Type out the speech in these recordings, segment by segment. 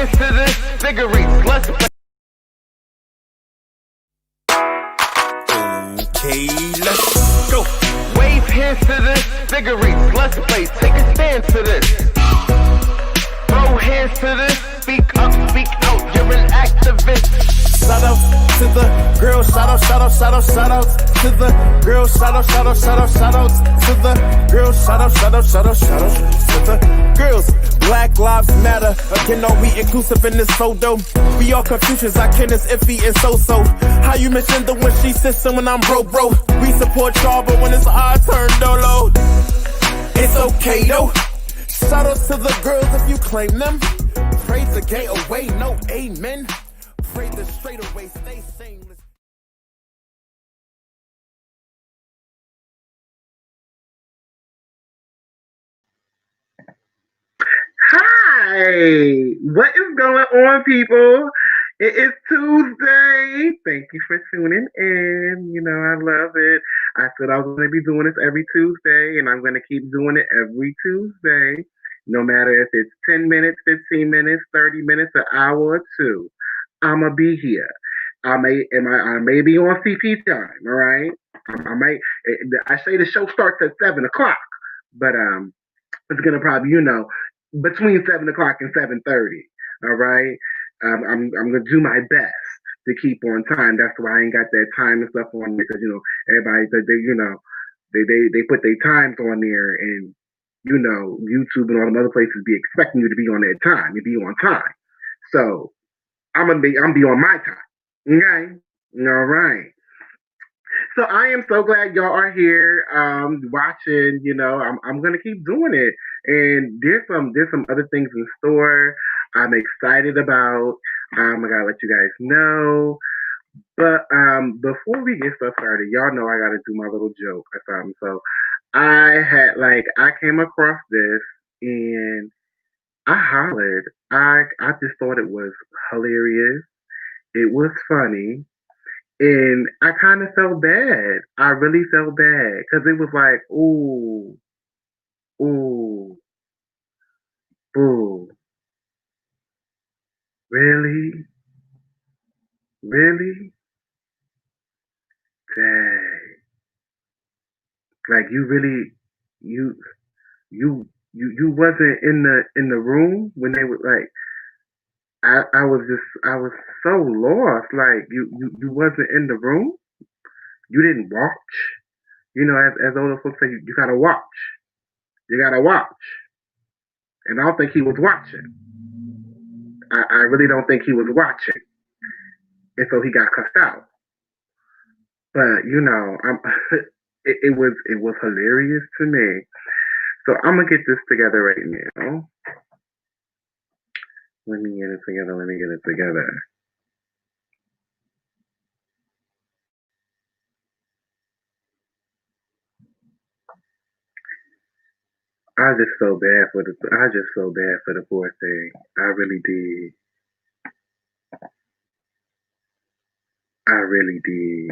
hands to this cigarettes. Let's play. Okay, let's go. Wave hands to this cigarettes. Let's play. Take a stand to this. Throw hands to this. Speak up, speak out. You're an activist. Shout out to the girls, shout out to the girls, shout out to the girls, shout out to the girls. Black lives matter, again are we inclusive in this photo? We all Confucians, our kin is iffy and so-so. How you mention the when she system when I'm bro? We support y'all, but when it's our turn, dolo, it's okay though. Shout out to the girls if you claim them. Praise the gay away, no amen. Pray the straight away, stay shameless. Hi, what is going on, people? It is Tuesday. Thank you for tuning in. You know, I love it. I said I was going to be doing this every Tuesday, and I'm going to keep doing it every Tuesday, no matter if it's 10 minutes, 15 minutes, 30 minutes, an hour or two. I'm going to be here. I may be on CP time, all right? I might. I say the show starts at 7 o'clock, but it's gonna probably between 7 o'clock and 7:30. All right. I'm gonna do my best to keep on time. That's why I ain't got that time and stuff on there because everybody they put their times on there and YouTube and all them other places be expecting you to be on their time. You be on time. So I'm be on my time. Okay. All right. So I am so glad y'all are here watching. I'm gonna keep doing it, and there's some other things in store. I'm excited about. I gotta let you guys know. But before we get stuff started, y'all know I gotta do my little joke or something. So I came across this and I hollered. I just thought it was hilarious. It was funny. And I kind of felt bad. I really felt bad because it was like, ooh, ooh, ooh, really, really, dang, like you really, you, you wasn't in the room when they were like, I was so lost. Like you wasn't in the room. You didn't watch. As older folks say, you gotta watch. You gotta watch. And I don't think he was watching. I really don't think he was watching, and so he got cussed out. But it was hilarious to me. So I'm gonna get this together right now. Let me get it together. Let me get it together. I just felt bad for the poor thing. I really did. I really did.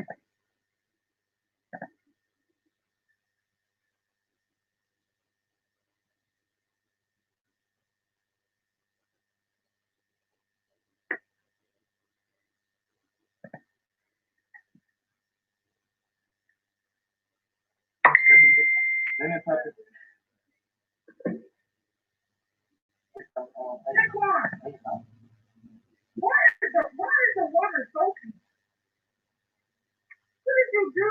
Why is the water soaking? What did you do?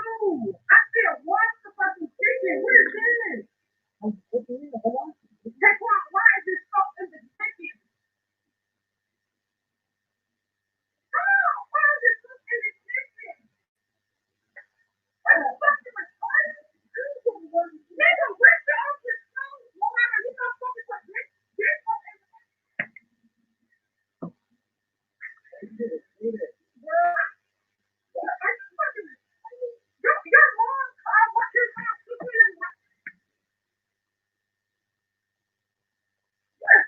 I said, wash the fucking chicken. What is this? Taquan, why is this soaked in the chicken? Oh, why is it soaked in the chicken? What the fuck is it? Nigga, where's the open stove? Moana, you got fucking like this? This fucking. Girl, I just fucking. Your mom, what your mom cooking? You done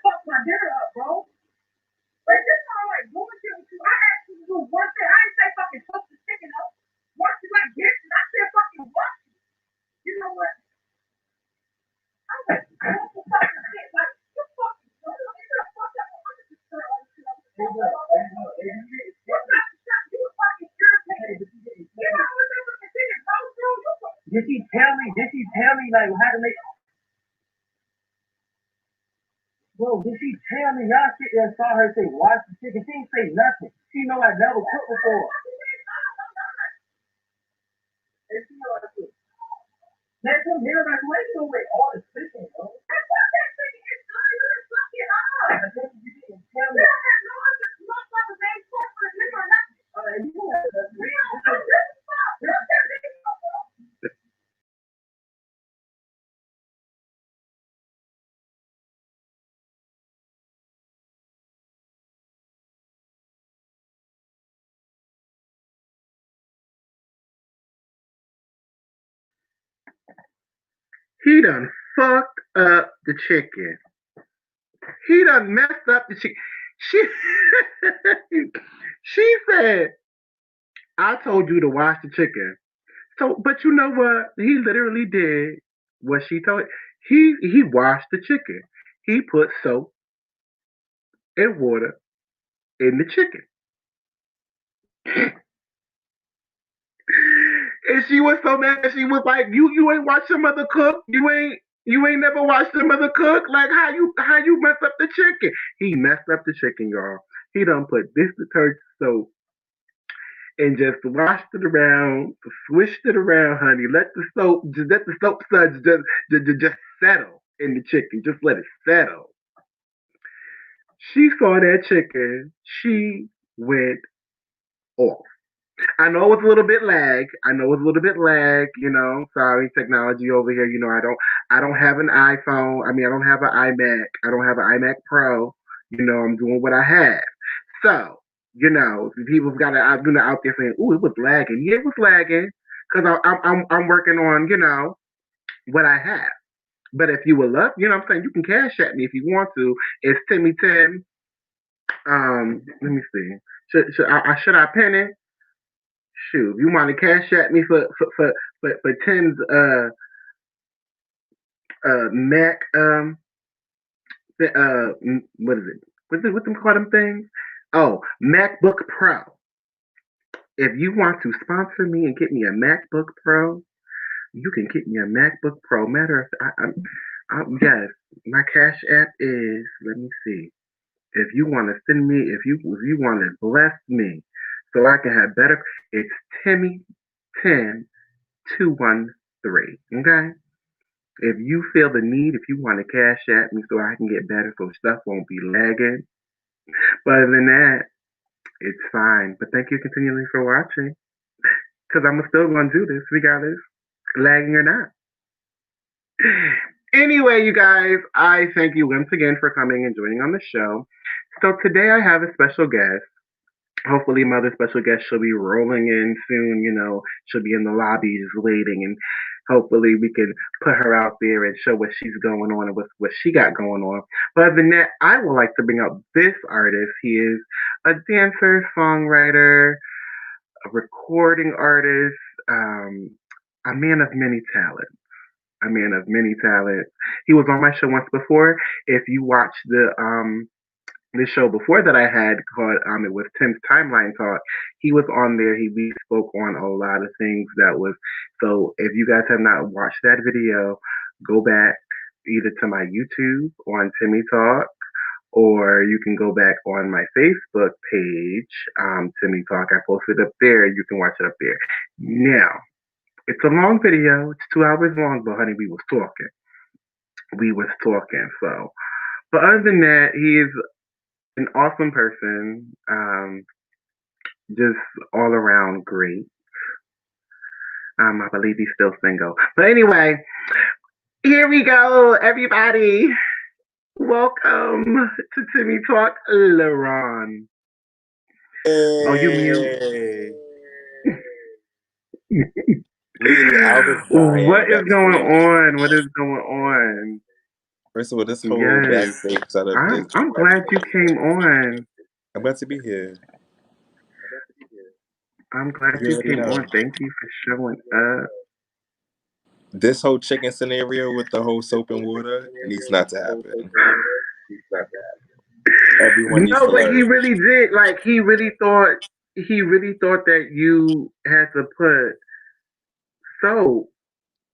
fucked my dinner up, bro. But this all like bullshit with you. I asked you to do one thing. I didn't say fucking cook the chicken up. Once you like this, and I said fucking what? You know what? I'm like, I don't fucking shit. Like, you fucking, you know, fuck up. I'm just Did she tell me like how to make? Bro, did she tell me? Y'all sit there and saw her say, "Watch the chicken." She didn't say nothing. She know I never cooked before. That's some here like wait till with all the chicken, bro. That's what that chicken is doing. You just fuck it up. You didn't tell me. No, this motherfucker ain't fuck for the nigga or nothing. He done fucked up the chicken. He done messed up the chicken. She said, I told you to wash the chicken. So, but you know what? He literally did what she told. He washed the chicken. He put soap and water in the chicken. And she was so mad. She was like, "You ain't watched your mother cook. You ain't never watched your mother cook. Like how you mess up the chicken? He messed up the chicken, y'all. He done put this detergent soap and just washed it around, swished it around, honey. Let the soap suds just settle in the chicken. Just let it settle. She saw that chicken. She went off. I know it's a little bit lag. You know, sorry, technology over here. You know, I don't have an iPhone. I mean, I don't have an iMac. I don't have an iMac Pro. You know, I'm doing what I have. So, you know, people's got to, out there saying, "Ooh, it was lagging." Yeah, it was lagging because I'm working on, you know, what I have. But if you would love, you know, what I'm saying you can cash at me if you want to. It's Timmy Tim. Let me see. Should I pin it? Shoot, you want to cash at me for Tim's Mac what is it? What them call them things? Oh, MacBook Pro. If you want to sponsor me and get me a MacBook Pro, you can get me a MacBook Pro. Matter of fact, yes, my Cash App is. Let me see. If you want to send me, if you want to bless me, so I can have better. It's Timmy 10213. Okay. If you feel the need, if you want to cash at me so I can get better, so stuff won't be lagging. But other than that, it's fine. But thank you continually for watching, because I'm still going to do this regardless, lagging or not. Anyway, you guys, I thank you once again for coming and joining on the show. So today I have a special guest. Hopefully my other special guest she'll be rolling in soon, you know, she'll be in the lobby just waiting, and hopefully we can put her out there and show what she's going on and what she got going on. But other than that, I would like to bring up this artist. He is a dancer, songwriter, a recording artist, a man of many talents. A man of many talents. He was on my show once before. If you watch the show before that I had called it was Tim's Timeline Talk. He was on there. We spoke on a lot of things that was. So if you guys have not watched that video, go back either to my YouTube on Timmy Talk, or you can go back on my Facebook page, Timmy Talk. I posted up there. You can watch it up there. Now, it's a long video. It's 2 hours long, but honey, we was talking. So, but other than that, he is an awesome person, just all around great. I believe he's still single. But anyway, here we go, everybody. Welcome to Timmy Talk, LaRon. Hey. Oh, you mute. What is going on? First of all, this whole backstage setup I'm glad you came on. I'm glad to be here. I'm glad you came on. Thank you for showing up. This whole chicken scenario with the whole soap and water needs not to happen. Everyone needs No, to but he learn. really did. Like he really thought that you had to put soap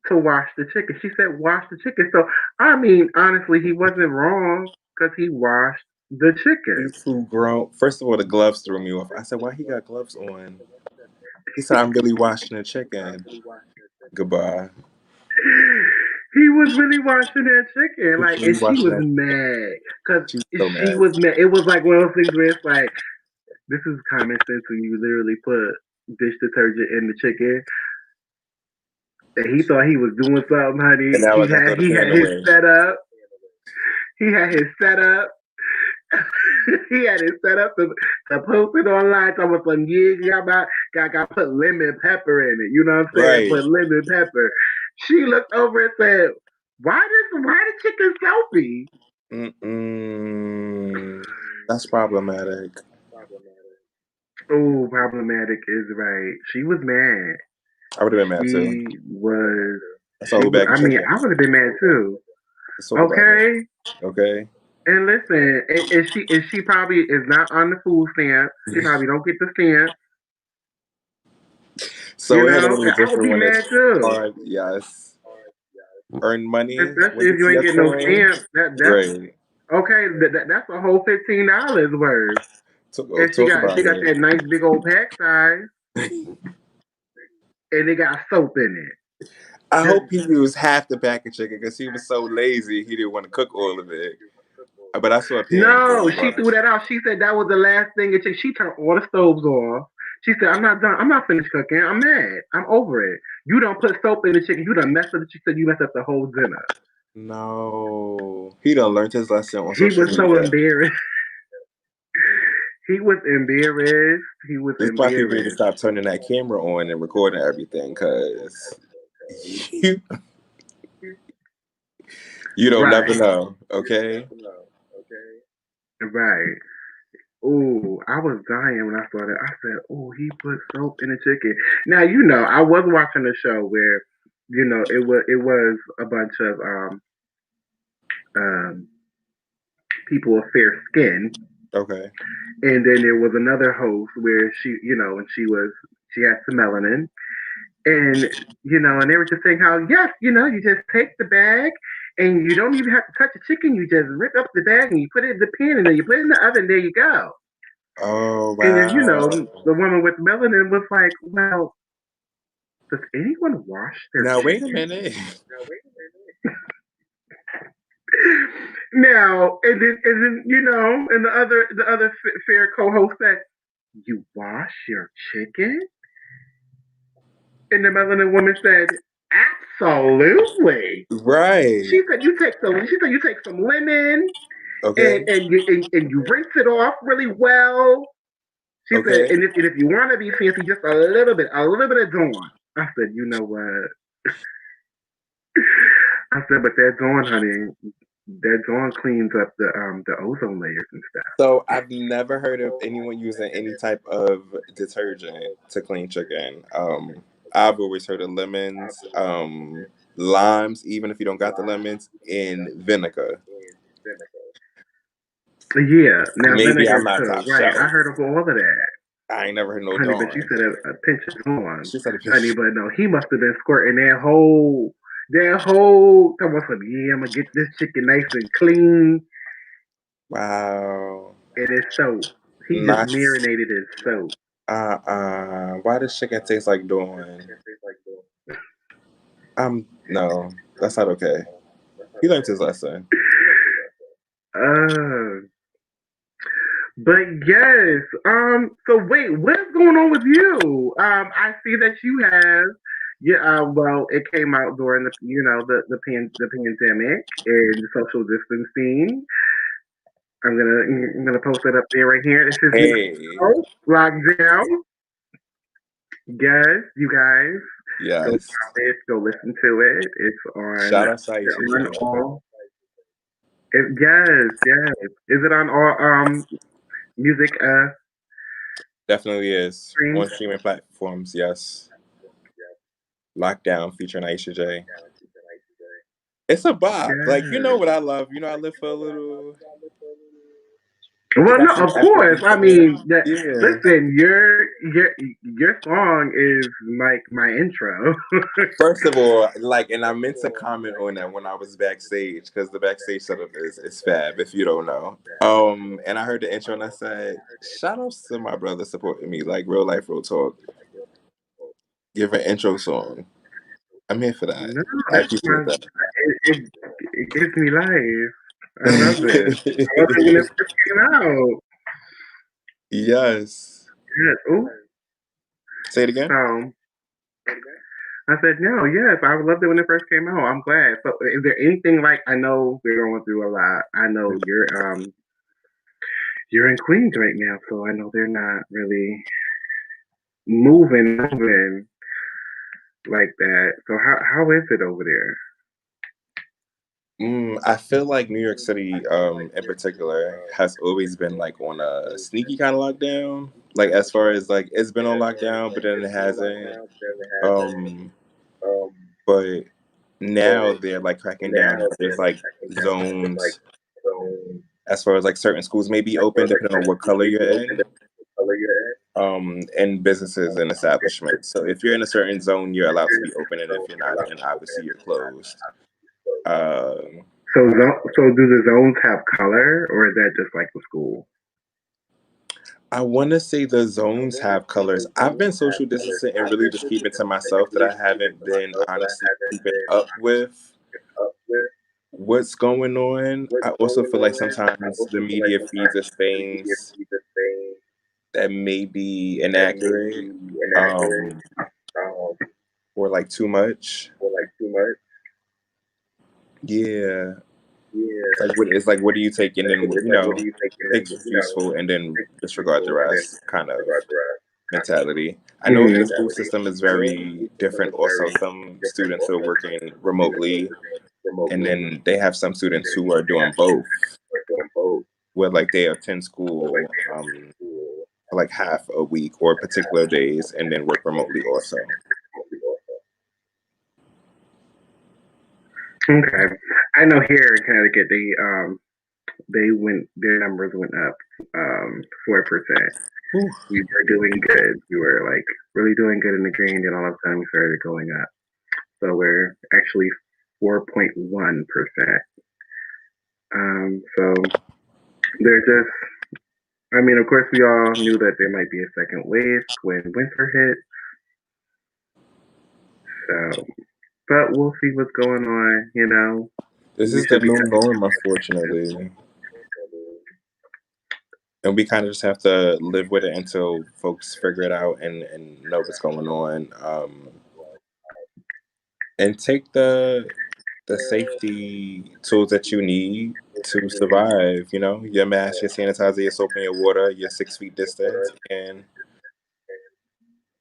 to wash the chicken. She said wash the chicken. So I mean, honestly, he wasn't wrong because he washed the chicken. He's too grown. First of all, the gloves threw me off. I said, "Why he got gloves on?" He said, "I'm really washing the chicken." Goodbye. He was really washing that chicken, He's like, really and she washing was that. mad because She's so she mad. was mad. It was like one of those things where it's like, this is common sense when you literally put dish detergent in the chicken. And he thought he was doing something, honey. And now I gotta throw the He pan had his away. setup. He had his setup. He had it set up to post it online. So I was like, yeah, got put lemon pepper in it. You know what I'm saying? Right. Put lemon pepper. She looked over and said, why the chicken soapy? That's problematic. Oh, problematic is right. She was mad. I would have been mad too. She was. That's a whole bag of I mean, chicken. I would have been mad too. Let's talk about it. Okay. Okay. And listen, and she probably is not on the food stamp. She probably don't get the stamp. So You it hit a know, little I would different be when mad it's tue. hard. Yes. Earn money Especially with if the you ain't TS getting no coin. stamp. That's Great. okay. That's a whole $15 worth. And Talk about she got it. that nice big old pack size, and it got soap in it. I hope he used half the pack of chicken because he was so lazy he didn't want to cook all of it. But I saw a pan No, full she of threw that out. She said that was the last thing. She turned all the stoves off. She said, I'm not done. I'm not finished cooking. I'm mad. I'm over it. You don't put soap in the chicken. You done messed up. She said you messed up the whole dinner. No. He done learned his lesson on He social was so media. embarrassed. He was embarrassed. He was This is why people need to embarrassed. stop turning that camera on and recording everything because you don't Right. never know, okay? Right. Ooh, I was dying when I saw that. I said, "Oh, he put soap in the chicken." Now you know I was watching a show where, you know, it was a bunch of um, people of fair skin, Okay. and then there was another host where she, you know, and she had some melanin, and you know, and they were just saying how yes, you know, you just take the bag. And you don't even have to touch the chicken. You just rip up the bag and you put it in the pan and then you put it in the oven. There you go. Oh, And then, you wow. know, the woman with melanin was like, well, does anyone wash their Now, wait a chicken? minute. Now, and then, you know, and the other fair co-host said, you wash your chicken? And the melanin woman said, absolutely. Right. She said you take some lemon Okay. and you rinse it off really well. She said, Okay. and if you want to be fancy, just a little bit of Dawn. I said, you know what? I said, but that Dawn, honey, that Dawn cleans up the ozone layers and stuff. So I've never heard of anyone using any type of detergent to clean chicken. I've always heard of lemons, limes, even if you don't got the lemons, and vinegar. Yeah, now Maybe I'm vinegar not too. top Right, I shelf. heard of all of that, I ain't never heard no honey. But you Dawn. said a pinch of Dawn, She said a honey. pinch. But no, he must have been squirting that whole. Talking about some, yeah, I'm gonna get this chicken nice and clean. Wow. It is soap. He just Not. marinated in soap. Why does chicken taste like Dawn? No, that's not okay. He learned his lesson. But yes. So wait, what is going on with you? I see that you have. Yeah. Well, it came out during the pandemic and social distancing. I'm gonna post it up there right here. This is Hey. Lockdown. Yes, you guys. Go Yes. pop it. Go listen to it. It's on. Shout out It's Saisha. on all. Yes. Is it on all music Definitely is. streams? On streaming platforms, yes. Lockdown featuring Aisha J. It's a bop. Like, you know what I love? You know, I live for a little They Well, got no, some of course. Afrobeats I in there. mean, that. Yeah. Listen, your song is like my intro. First of all, like, and I meant to comment on that when I was backstage because the backstage setup is fab. If you don't know, and I heard the intro and I said, "Shout outs to my brother supporting me, like real life, real talk. Give an intro song. I'm here for that. No, I it's appreciate my. It gives me life. I love it. I love it when it that." first came out. Yes. Yes. Oh, Say it again. so I said no. Yes, I loved it when it first came out. I'm glad. So, is there anything like? I know we're going through a lot. I know you're in Queens right now, so I know they're not really moving like that. So how is it over there? I feel like New York City, in particular, has always been like on a sneaky kind of lockdown. Like as far as like it's been on lockdown, but then it hasn't. Um, but now they're like cracking down. There's like zones as far as like certain schools may be open depending on what color you're in. And businesses and establishments. So if you're in a certain zone, you're allowed to be open, and if you're not, then obviously you're closed. Um, So do the zones have color, or is that just like the school? I want to say the zones have colors. I've been social distancing and really just keeping to myself that I haven't been honestly keeping up with what's going on. I also feel like sometimes the media feeds us things that may be inaccurate, um, or like too much. Yeah. It's like what do you take and then take what's useful and then disregard the rest kind of mentality. I know the school system is very different also. Some students are working remotely and then they have some students who are doing both where like they attend school for like half a week or particular days and then work remotely also. Okay, I know here in Connecticut their numbers went up 4%. We were doing good. We were like really doing good in the green, and all of a sudden we started going up. So we're actually 4.1%. So they're just. I mean, of course, we all knew that there might be a second wave when winter hit. So, but we'll see what's going on. You know, This we is the should be. new norm, unfortunately. And we kind of just have to live with it until folks figure it out and know what's going on. And take the safety tools that you need to survive, your mask, your sanitizer, your soap and your water, your 6 feet distance, and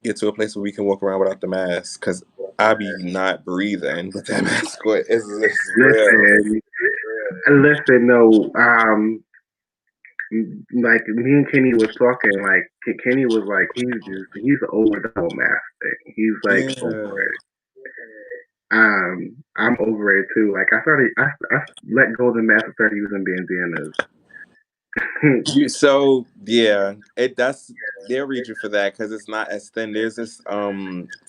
get to a place where we can walk around without the mask. Because I be not breathing with that mask on. It's real. Listen. No. Like me and Kenny was talking. Like Kenny was like, he's over the whole mask thing. He's like over Yeah. it. I'm over it too. Like I let go of the mask and started using bandanas. So yeah, they'll read you for that because it's not as thin. There's this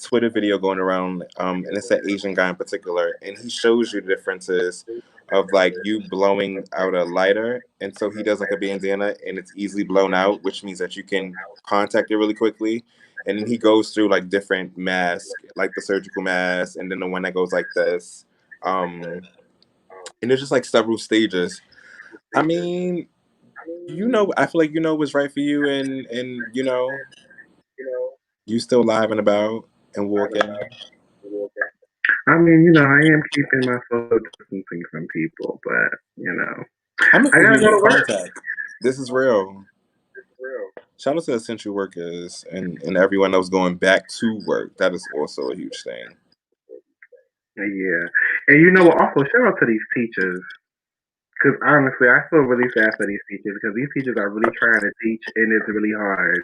Twitter video going around, and it's an Asian guy in particular, and he shows you the differences of like you blowing out a lighter, and so he does like a bandana, and it's easily blown out, which means that you can contact it really quickly. And then he goes through like different masks, like the surgical mask, and then the one that goes like this, and there's just like several stages. I mean, I feel like what's right for you, and you still live and about and walking. I mean, I am keeping my social distancing from people, but I'm I gotta go in to work. contact. This is real. Shout out to essential workers and everyone else going back to work. That is also a huge thing. Yeah, and you know what? Also, shout out to these teachers. Because honestly, I feel really sad for these teachers because these teachers are really trying to teach and it's really hard.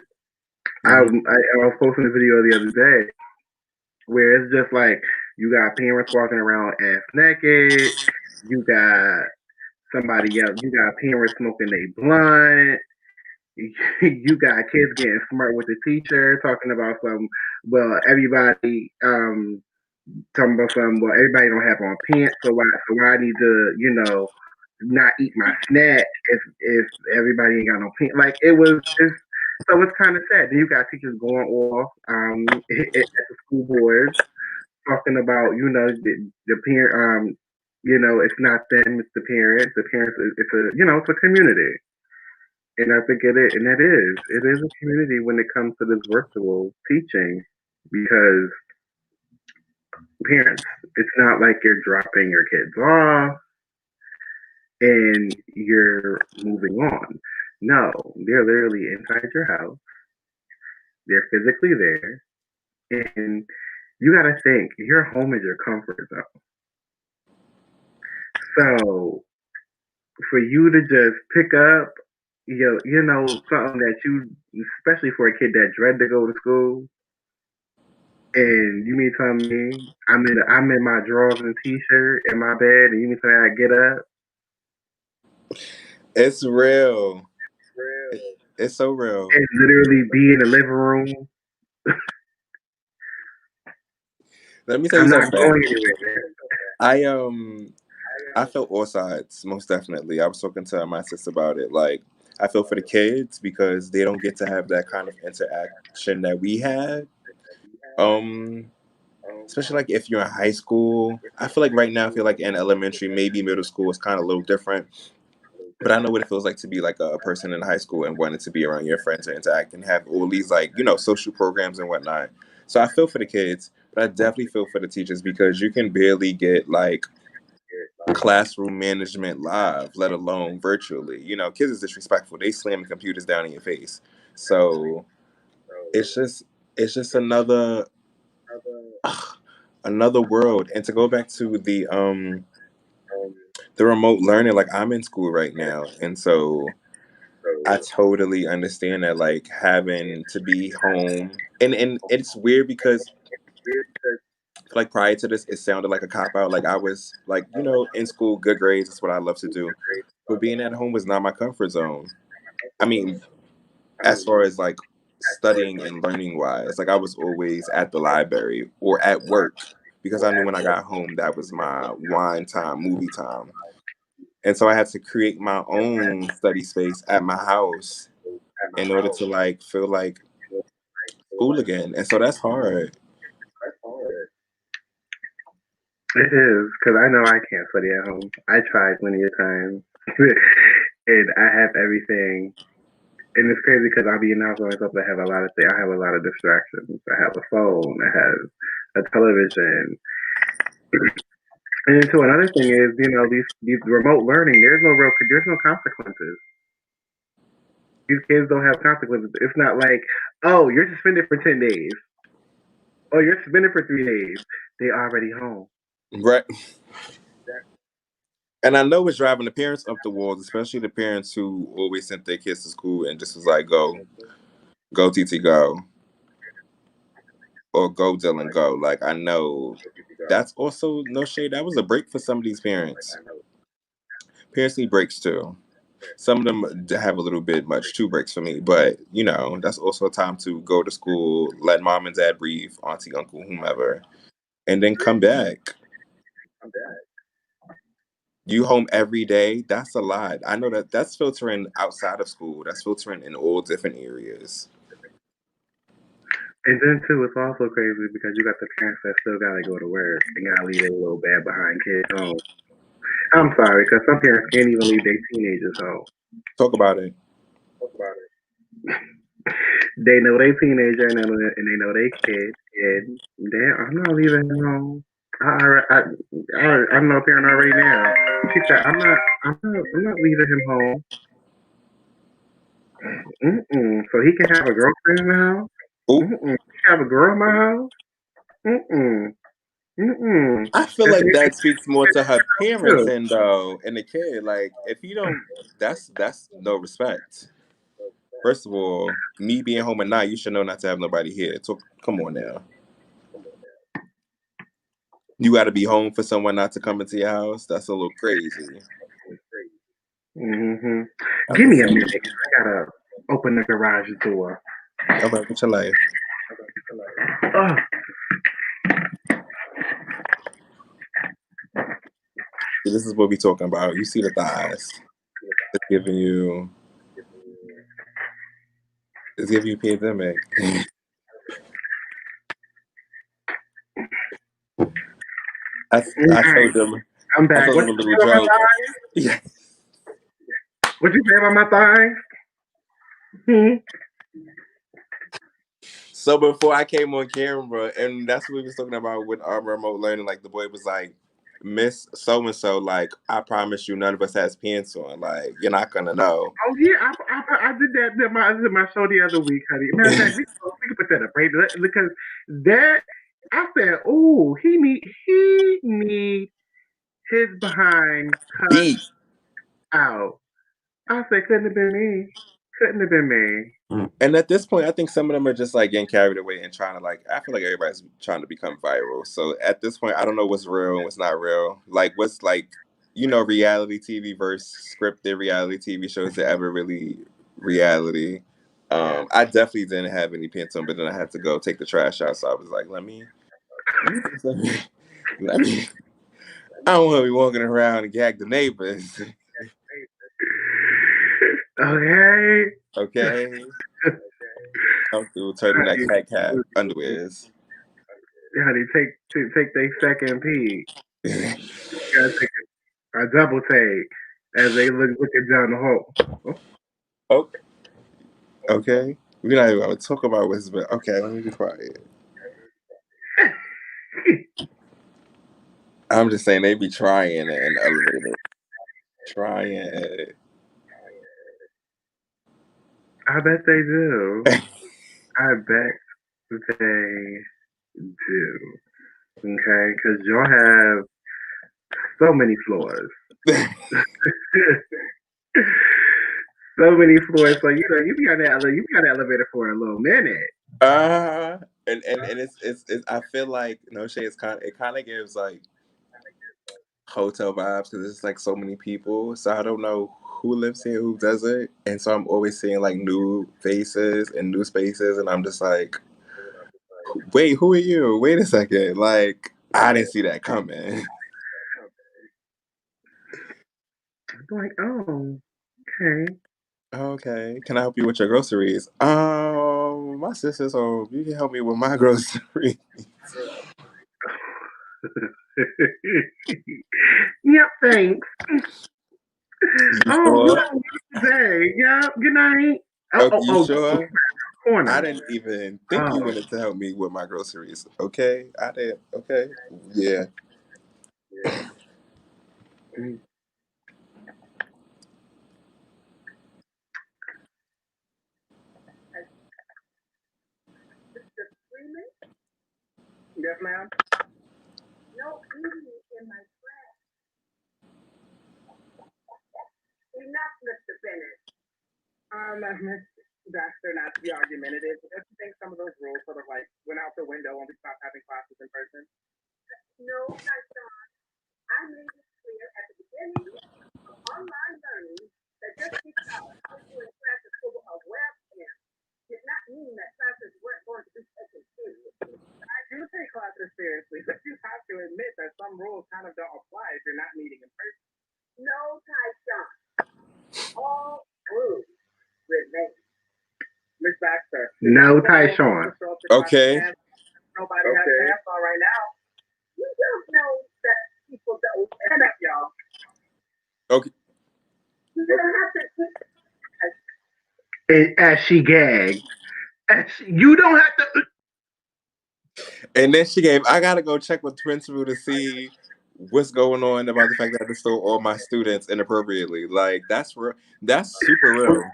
Mm-hmm. I was posting a video the other day where it's just like you got parents walking around ass naked, you got somebody else. You got parents smoking a blunt. You got kids getting smart with the teacher, talking about some. Well, everybody talking about some. Well, everybody don't have on pants, so why I need to not eat my snack if everybody ain't got no pants. Like so it's kind of sad. Then you got teachers going off at the school boards talking about the parent it's not them, it's the parents. The parents, it's a community. And I think it is, and it is a community when it comes to this virtual teaching, because parents, it's not like you're dropping your kids off and you're moving on. No, they're literally inside your house. They're physically there, and you got to think your home is your comfort zone. So for you to just pick up, something that you, especially for a kid that dread to go to school, and you mean tell me I'm in my drawers and t-shirt in my bed, and you mean tell me I get up It's real. It's so real. and literally be in the living room? Let me tell you I'm not something. going anywhere. I felt all sides, most definitely. I was talking to my sister about it. Like, I feel for the kids because they don't get to have that kind of interaction that we had. Especially like if you're in high school. I feel like right now, I feel like in elementary, maybe middle school is kind of a little different. But I know what it feels like to be like a person in high school and wanting to be around your friends and interact and have all these like, social programs and whatnot. So I feel for the kids, but I definitely feel for the teachers because you can barely get like classroom management live, let alone virtually. Kids is disrespectful. They slamming computers down in your face. So it's just another world. And to go back to the remote learning, like I'm in school right now, and so I totally understand that, like having to be home, and it's weird because like prior to this, it sounded like a cop out. Like I was like in school, good grades, that's what I love to do, but being at home was not my comfort zone. I mean, as far as like studying and learning wise, like I was always at the library or at work because I knew when I got home that was my wine time, movie time. And so I had to create my own study space at my house in order to like feel like school again. And so that's hard. It is, because I know I can't study at home. I tried plenty of times, and I have everything. And it's crazy because I'll be in the house by myself. I have a lot of things. I have a lot of distractions. I have a phone. I have a television. And so another thing is, these remote learning. There's no consequences. These kids don't have consequences. It's not like, oh, you're suspended for 10 days. Oh, you're suspended for 3 days. They already home. Right. And I know it's driving the parents up the walls, especially the parents who always sent their kids to school and just was like, go TT, go. Or go Dylan, go. Like, I know that's also no shade. That was a break for some of these parents. Parents need breaks too. Some of them have a little bit much, 2 breaks for me. But, that's also a time to go to school, let mom and dad breathe, auntie, uncle, whomever, and then come back. You home every day, that's a lot. I know that's filtering outside of school. That's filtering in all different areas. And then too, it's also crazy because you got the parents that still gotta go to work and gotta leave their little bad behind kids home. I'm sorry, because some parents can't even leave their teenagers home. Talk about it. They know they teenager and they know they kid, and I'm not leaving him home. I know a parent already now. She said, I'm not leaving him home. So he can have a girlfriend in the house. He can have a girl in my house. I feel like that speaks more to her parents and the kid. Like if you don't, that's no respect. First of all, me being home at night, you should know not to have nobody here. So come on now. You got to be home for someone not to come into your house. That's a little crazy. Mm-hmm. I'm Give just me a saying. minute. I gotta open the garage door. All right, what's your life? Oh, This is what we talking about. You see the thighs. It's giving you. It's giving you pandemic. I nice. told them. I'm I back. told What them a you little say about my joke. thighs? Yeah. What you say about my thighs? Hmm? So before I came on camera, and that's what we was talking about with our remote learning. Like the boy was like, "Miss So and So, like I promise you, none of us has pants on. Like you're not gonna know." Oh yeah, I did that at my show the other week, honey. Matter of fact, we can put that up right because that I said, oh, he need his behind cut Beat. out. I said, couldn't have been me. Couldn't have been me. And at this point, I think some of them are just like getting carried away and trying to like. I feel like everybody's trying to become viral. So at this point, I don't know what's real and what's not real. Like what's like, reality TV versus scripted reality TV shows that ever really reality. I definitely didn't have any pants on, but then I had to go take the trash out. So I was like, let me, let me. I don't want to be walking around and gag the neighbors. Okay. Okay, come through turtleneck, cat cap, underwears. Honey, take their second peek. Gotta take a double take as they looking down the hole. Oh, okay. We're not even going to talk about what's been. Okay, let me be quiet. I'm just saying they be trying it in the elevator. Trying it. I bet they do. I bet they do. Okay, because y'all have so many floors. So many floors. So you be on the elevator for a little minute. And it's I feel like no shade. It kind of gives like hotel vibes because it's like so many people. So I don't know who lives here, who doesn't, and so I'm always seeing like new faces and new spaces, and I'm just like, wait, who are you? Wait a second, like I didn't see that coming. I'm like, oh, okay. Okay, can I help you with your groceries? My sister's home. You can help me with my groceries. Yep, thanks. You Oh, you sure? have a today. Yep. Good night. Okay, you Oh, sure? I corner. didn't even think you Oh, wanted to help me with my groceries. Okay, I did. Okay, yeah. mm, Yes, ma'am. No eating in my class. Enough, Mr. Bennett. Miss Baxter, not to be argumentative, but don't you think some of those rules sort of like went out the window when we stopped having classes in person? No, I thought I made it clear at the beginning of online learning that just because I'm doing classes over a webcam did not mean that classes weren't going to be taken seriously. I do take classes seriously, but you have to admit that some rules kind of don't apply if you're not meeting in person. No, Tyshawn. All rules remain. Miss Baxter. no, Tyshawn. Okay. Nobody has pants on right now. You don't know that people don't stand up, y'all. Okay. You don't have to. And as she gagged, you don't have to. And then she gave. I gotta go check with principal to see what's going on about the fact that I stole all my students inappropriately. Like that's real. That's super real.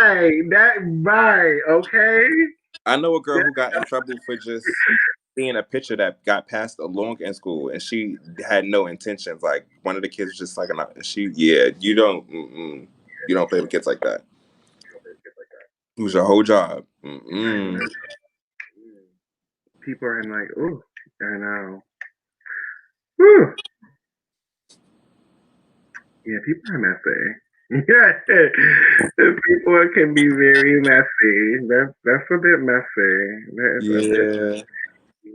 Right. Okay. I know a girl who got in trouble for just seeing a picture that got passed along in school, and she had no intentions. Like one of the kids was just like, you don't play with kids like that. It was your whole job. People are like, oh, I know. Whew. Yeah, people are messy. Yeah, people can be very messy. That's a bit messy. That is a bit. Yeah.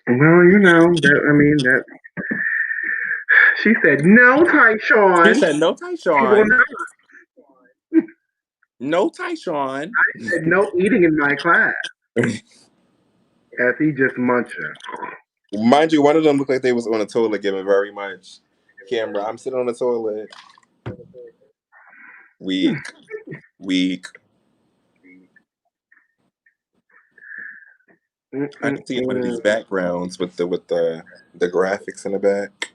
Well, that I mean that she said no, She Tyshawn. said, no, She will Tyshawn. not. No, Tyshawn. Said no eating in my class. As he just munching. Mind you, one of them looked like they was on a toilet giving very much camera. I'm sitting on the toilet. Weak. Weak. I need to get one of these Mm-mm-mm. backgrounds with the graphics in the back.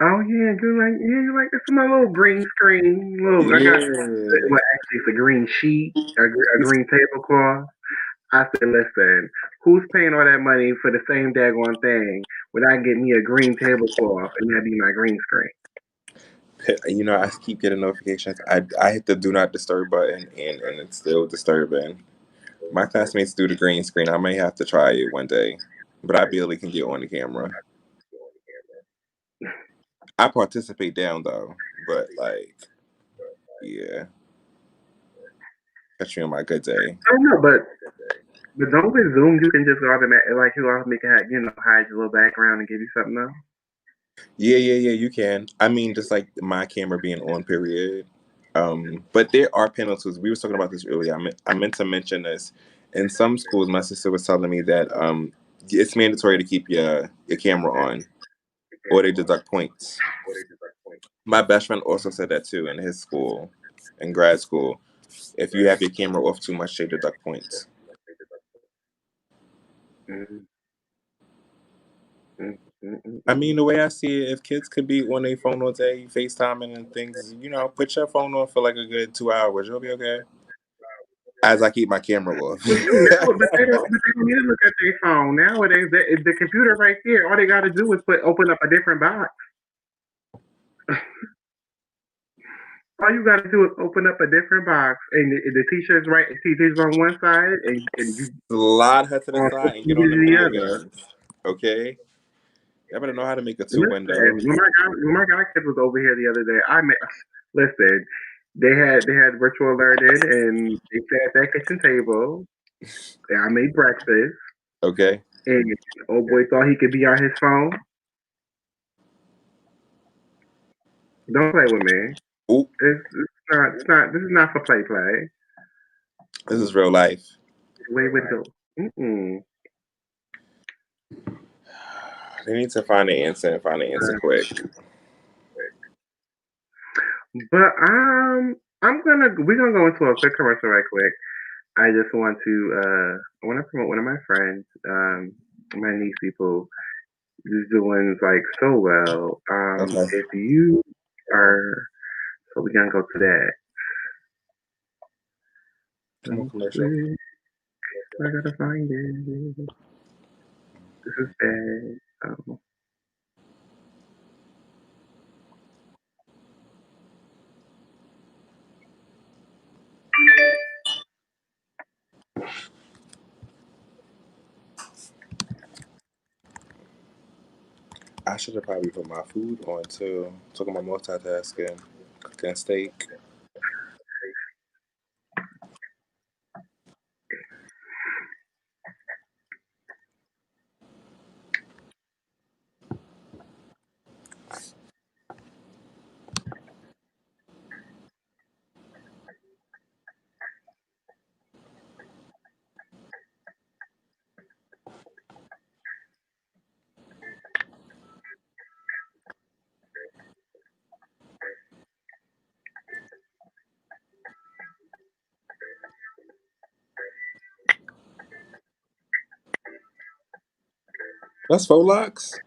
Oh yeah, you like it's my little green screen. Little, I got Yeah. well actually it's a green sheet, a green tablecloth. I said, listen, who's paying all that money for the same daggone thing when I get me a green tablecloth and that be my green screen? You know, I keep getting notifications. I hit the do not disturb button and it's still disturbing. My classmates do the green screen. I may have to try it one day, but I barely can get on the camera. I participate down though, but like, yeah, catch me on my good day. I don't know, but don't with Zoom you can just automatic like you automatically hide your little background and give you something else. Yeah. You can. I mean, just like my camera being on, period. But there are penalties. We were talking about this earlier. I meant to mention this. In some schools, my sister was telling me that it's mandatory to keep your camera on, or they deduct points. My best friend also said that too in his school, in grad school. If you have your camera off too much, they deduct points. Mm, mm, mm, mm, I mean, mm. the way I see it, if kids could be on their phone all day, FaceTiming and things, put your phone on for like a good 2 hours. You'll be okay. As I keep my camera off. Well, but they don't need to look at their phone nowadays. The computer right there. All they got to do is open up a different box. All you got to do is open up a different box, and the t-shirt's right. T-shirt's on one side, and you Slide her to the on side social and get on media them the video other. games. Okay? Y'all better know how to make a two Listen, window. when my guy kid was over here the other day, listen. They had virtual learning, and they sat at that kitchen table. And I made breakfast, Okay? and old boy thought he could be on his phone. Don't play with me. Ooh, It's not. It's not. This is not for play. this is real life. Way with the. Mm-mm. They need to find the answer and find the answer quick. But we're gonna go into a quick commercial right quick. I just want to I want to promote one of my friends, my niece people, is doing like so well. Okay. If you are, so we're gonna go to that. Come on, commercial. I gotta find it. This is bad. Oh. I should have probably put my food on too. Talking about multitasking, cooking steak. That's faux locks.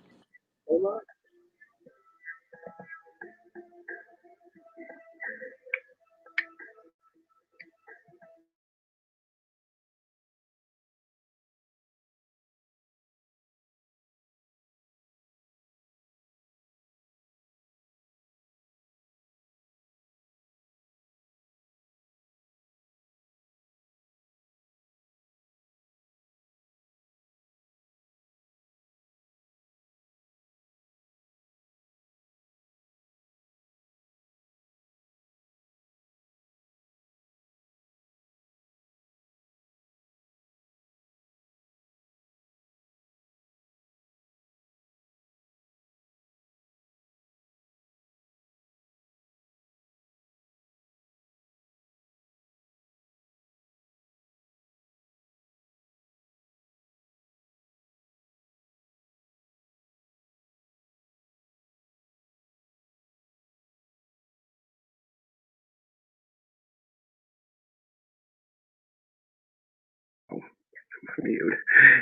Mute.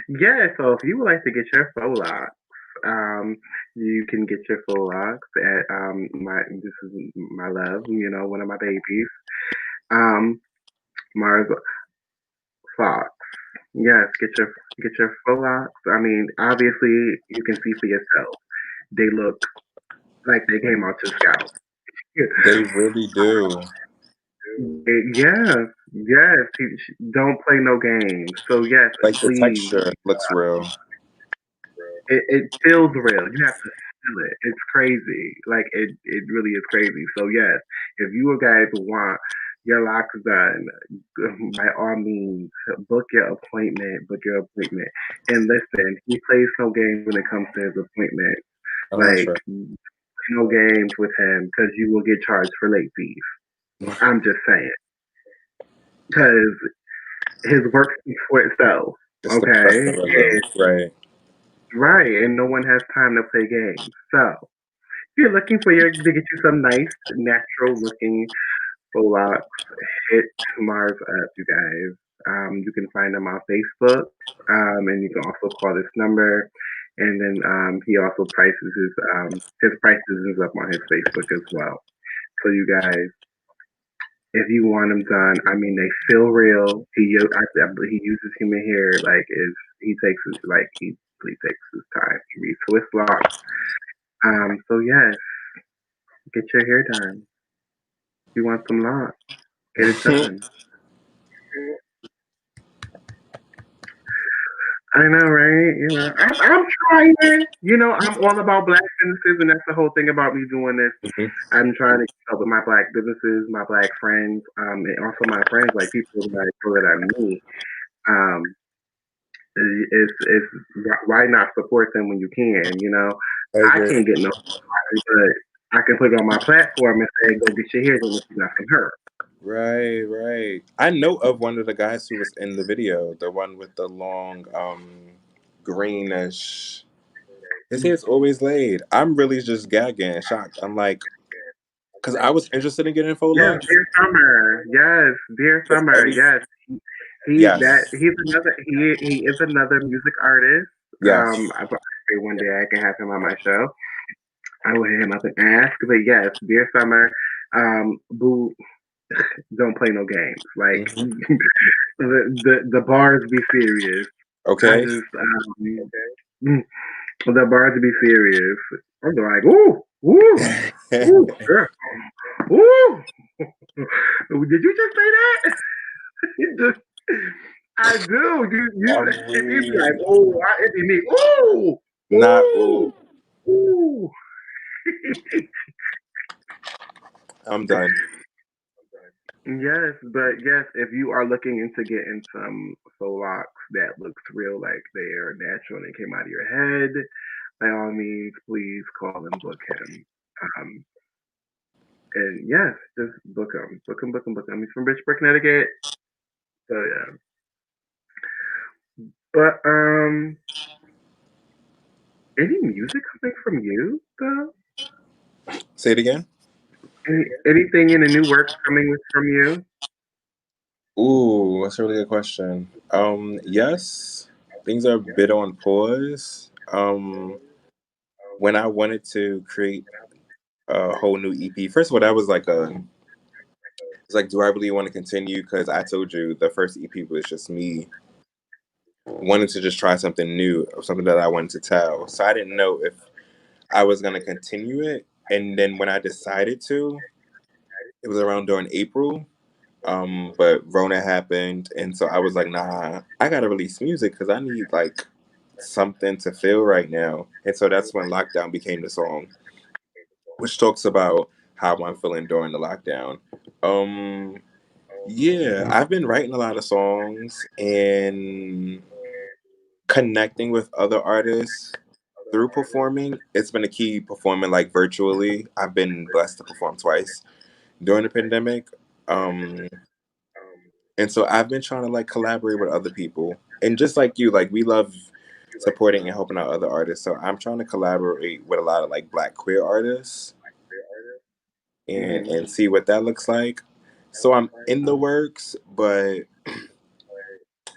Yeah, so if you would like to get your faux locks, you can get your faux locks at my this is my love, one of my babies. Um, Mars Fox. Yes, get your faux locks. I mean, obviously you can see for yourself. They look like they came out your scalp. They really do. Yes, yes. Don't play no games. So yes, Like the please. texture looks real. It feels real. You have to feel it. It's crazy. Like it really is crazy. So yes, if you guys want your locks done, by all means, book your appointment. Book your appointment. And listen, he plays no games when it comes to his appointment. I'm not Like sure. no games with him because you will get charged for late fees. I'm just saying because his work speaks for itself. It's the Okay, professionalism, right? right, and no one has time to play games. So if you're looking to get you some nice, natural looking faux locks, hit Mars up, you guys. You can find him on Facebook, and you can also call this number. And then he also prices his prices is up on his Facebook as well. So you guys, if you want them done, I mean they feel real. He uses human hair like is he takes his like he really takes his time. He retwists locks. So yes, get your hair done. If you want some locks, get it done. I know, right? I'm trying. I'm all about black businesses, and that's the whole thing about me doing this. Mhm. I'm trying to keep up with my black businesses, my black friends, and also my friends, like people that I meet. Um, it's why not support them when you can? I I agree. can't get no, but I can put it on my platform and say, "Go get your hair done if you got some hair." Right, right. I know of one of the guys who was in the video, the one with the long, greenish. His hair's always laid. I'm really just gagging, shocked. I'm like, because I was interested in getting faux Yes, locks. dear summer. Yes, dear Because summer. Yes, yes, he is another music artist. yes. I pray one day I can have him on my show. I will hit him up and ask. But yes, dear summer. Boo, don't play no games. Like Hmm. the bars be serious. I Okay. just the bars be serious. I'm like, ooh, ooh, ooh, girl, ooh. Did you just say that? You just, I do. It be like, I'm oh, it be me. Ooh, not. ooh, Ooh, ooh. I'm done. Yes, but yes, if you are looking into getting some faux locks that looks real, like they are natural and they came out of your head, by all means, please call and book him. Um, and yes, just book him, book him, book him, book him. He's from Bridgeport, Connecticut. So yeah, but any music coming from you though? Say it again. Anything in the new works coming from you? Ooh, that's a really good question. Yes, things are a bit on pause. When I wanted to create a whole new EP, first of all, that was like it's like, do I really want to continue? Because I told you the first EP was just me wanting to just try something new, or something that I wanted to tell. So I didn't know if I was gonna continue it. And then when I decided to, it was around during April. But Rona happened, and so I was like, nah, I gotta release music because I need like something to feel right now. And so that's when Lockdown became the song, which talks about how I'm feeling during the lockdown. Um, yeah, I've been writing a lot of songs and connecting with other artists through performing. It's been a key performing like virtually. I've been blessed to perform twice during the pandemic. Um, and so I've been trying to like collaborate with other people. And just like you, like we love supporting and helping out other artists. So I'm trying to collaborate with a lot of like black queer artists and see what that looks like. So I'm in the works, but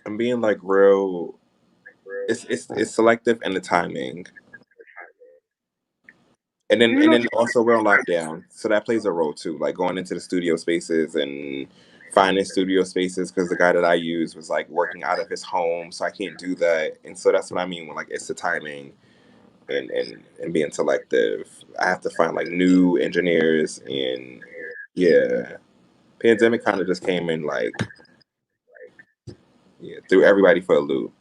I'm being like real. It's selective in the timing, and then You know, also we're on lockdown, so that plays a role too. Like going into the studio spaces and finding studio spaces because the guy that I use was like working out of his home, so I can't do that. And so that's what I mean when like it's the timing and being selective. I have to find like new engineers and yeah. Pandemic kind of just came in like yeah, threw everybody for a loop.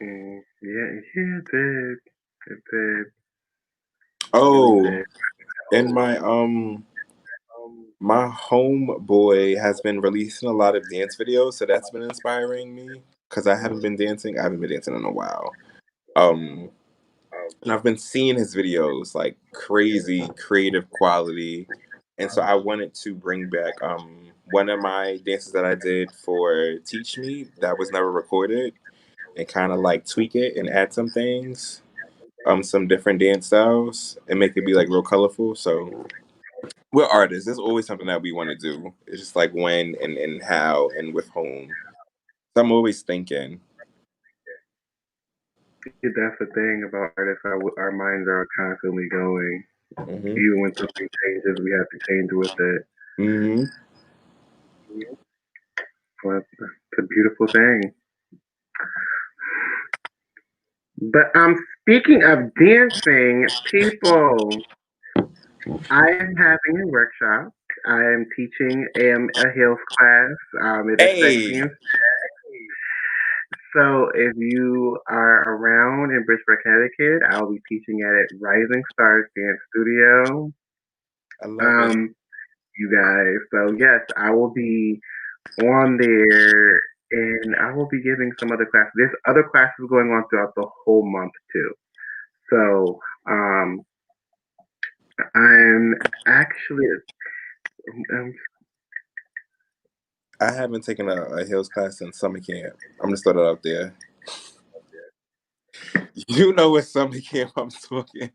yeah, it did. It did. Really Oh, did. and my homeboy has been releasing a lot of dance videos, so that's been inspiring me because I haven't been dancing. I haven't been dancing in a while. Um, and I've been seeing his videos like crazy creative quality, and so I wanted to bring back one of my dances that I did for Teach Me that was never recorded, and kind of like tweak it and add some things, some different dance styles, and make it be like real colorful. So we're artists. There's always something that we want to do. It's just like when and how and with whom. So I'm always thinking. That's the thing about artists. Our minds are constantly going. Hmm. Even when something changes, we have to change with it. Hmm. So it's a beautiful thing. But speaking of dancing, people, I am having a workshop. I am teaching a heels class. It is sexy Hey, and so if you are around in Bridgeport, Connecticut, I'll be teaching at Rising Stars Dance Studio. I love it. Um, you guys. So yes, I will be on there and I will be giving some other classes. There's other classes going on throughout the whole month too. So I'm actually um, I haven't taken a heels class since summer camp. I'm gonna start it out there. You know what summer camp I'm talking?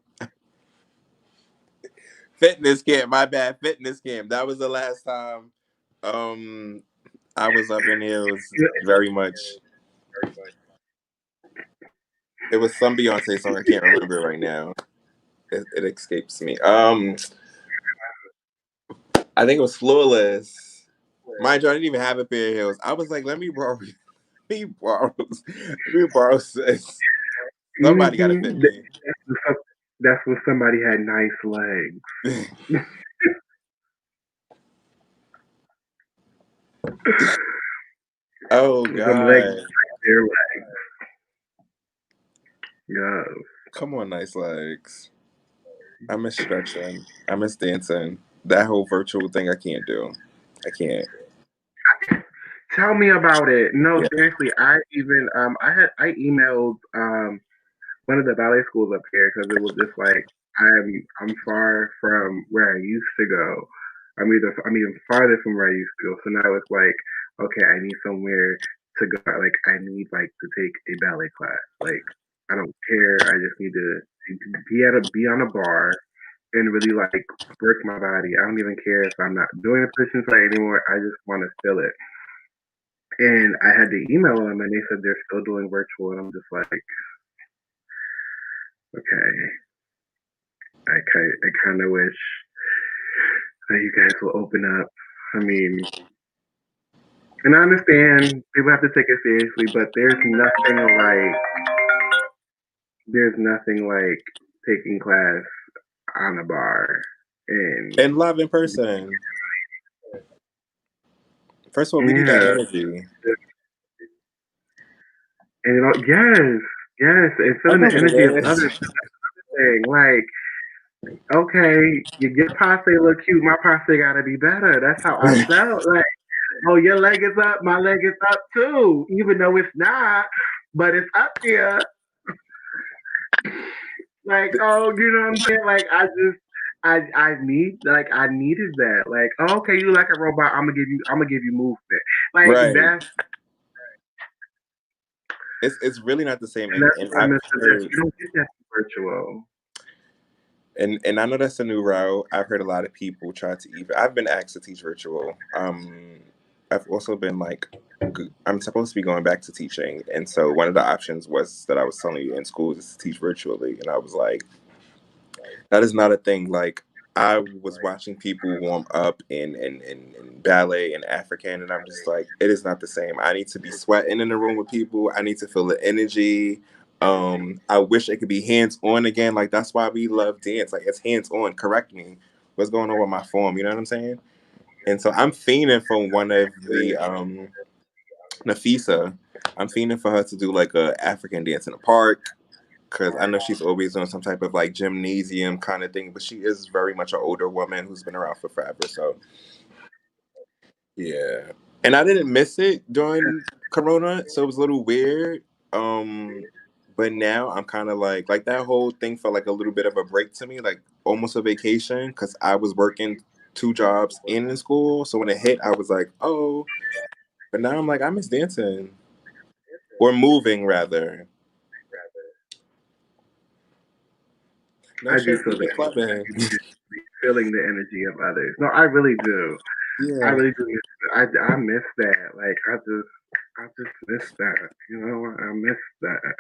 Fitness camp. My bad. Fitness camp. That was the last time. Um, I was up in heels very much. It was some Beyonce song. I can't remember it right now. It escapes me. I think it was Flawless. Mind you, I didn't even have a pair of heels. I was like, let me borrow, let me borrow this. Somebody got to fit mm-hmm, me. that's when somebody had nice legs. Oh Some legs, God. their legs. Yeah. Come on, nice legs. I miss stretching. I miss dancing. That whole virtual thing I can't do. I can't. Tell me about it. No, Yeah. seriously, I emailed one of the ballet schools up here because it was just like I'm far from where I used to go. I'm even farther from where I used to go. So now it's like, okay, I need somewhere to go. Like I need like to take a ballet class. Like I don't care. I just need to be on a bar and really like work my body. I don't even care if I'm not doing the positions right anymore. I just want to feel it. And I had to email them, and they said they're still doing virtual, and I'm just like, okay, I kind of wish that you guys will open up. I mean, and I understand people have to take it seriously, but there's nothing like taking class on a bar, and And live in person. First of all, we need that yeah, energy. and yes, yes, and I feeling know the what it energy of is. others. Thing like, okay, your passe look cute, my passe gotta be better. That's how I felt. Like, oh, your leg is up, my leg is up too, even though it's not, but it's up there. Like, oh, you know what I'm saying? Like, I needed that. Like, oh, okay, you like a robot? I'm gonna give you movement. Like Right. that's It's really not the same. and that's And what I I've miss the best. heard You don't get that virtual. and I know that's a new route. I've heard a lot of people try to even I've been asked to teach virtual. I've also been like, I'm supposed to be going back to teaching, and so one of the options was that I was telling you in school is to teach virtually, and I was like, that is not a thing. Like I was watching people warm up in ballet and African, and I'm just like, it is not the same. I need to be sweating in the room with people. I need to feel the energy. I wish it could be hands on again. Like that's why we love dance. Like it's hands on. Correct me. What's going on with my form? You know what I'm saying? And so I'm fiending for one of the Nafisa. I'm fiending for her to do like a African dance in the park because I know she's always on some type of like gymnasium kind of thing, but she is very much an older woman who's been around for forever. So yeah, and I didn't miss it during Corona, so it was a little weird. But now I'm kind of like that whole thing felt like a little bit of a break to me, like almost a vacation, because I was working 2 jobs and in school. So when it hit, I was like, oh. But now I'm like, I miss dancing or moving rather. No I do shit, feel even the clubbing. feeling the energy of others. No, I really do. I Yeah. really do. I miss that. Like I just miss that. You know, I miss that.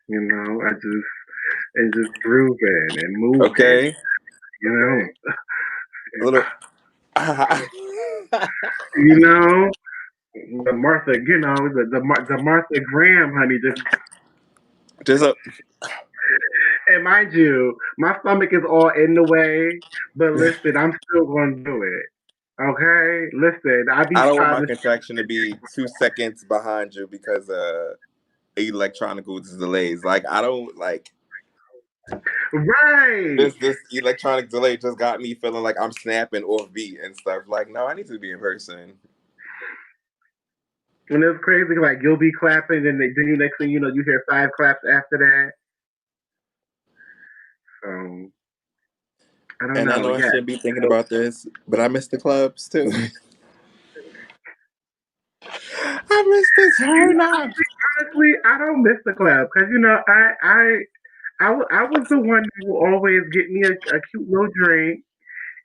You know, and just grooving and moving. Okay. You know, A little. you know the Martha. You know the Martha Graham, honey. Just a. And mind you, my stomach is all in the way, but listen, I'm still gonna do it. Okay, listen, I be I don't want trying my to. contraction to be 2 seconds behind you because electronic delays. Like I don't like Right. this electronic delay just got me feeling like I'm snapping off beat and stuff. Like no, I need to be in person. And it's crazy, like you'll be clapping, and then you next thing you know, you hear 5 claps after that. So I don't And I know. know I Yeah, shouldn't be thinking about this, but I miss the clubs too. I miss the turn up. honestly, I don't miss the club because you know I was the one who would always get me a cute little drink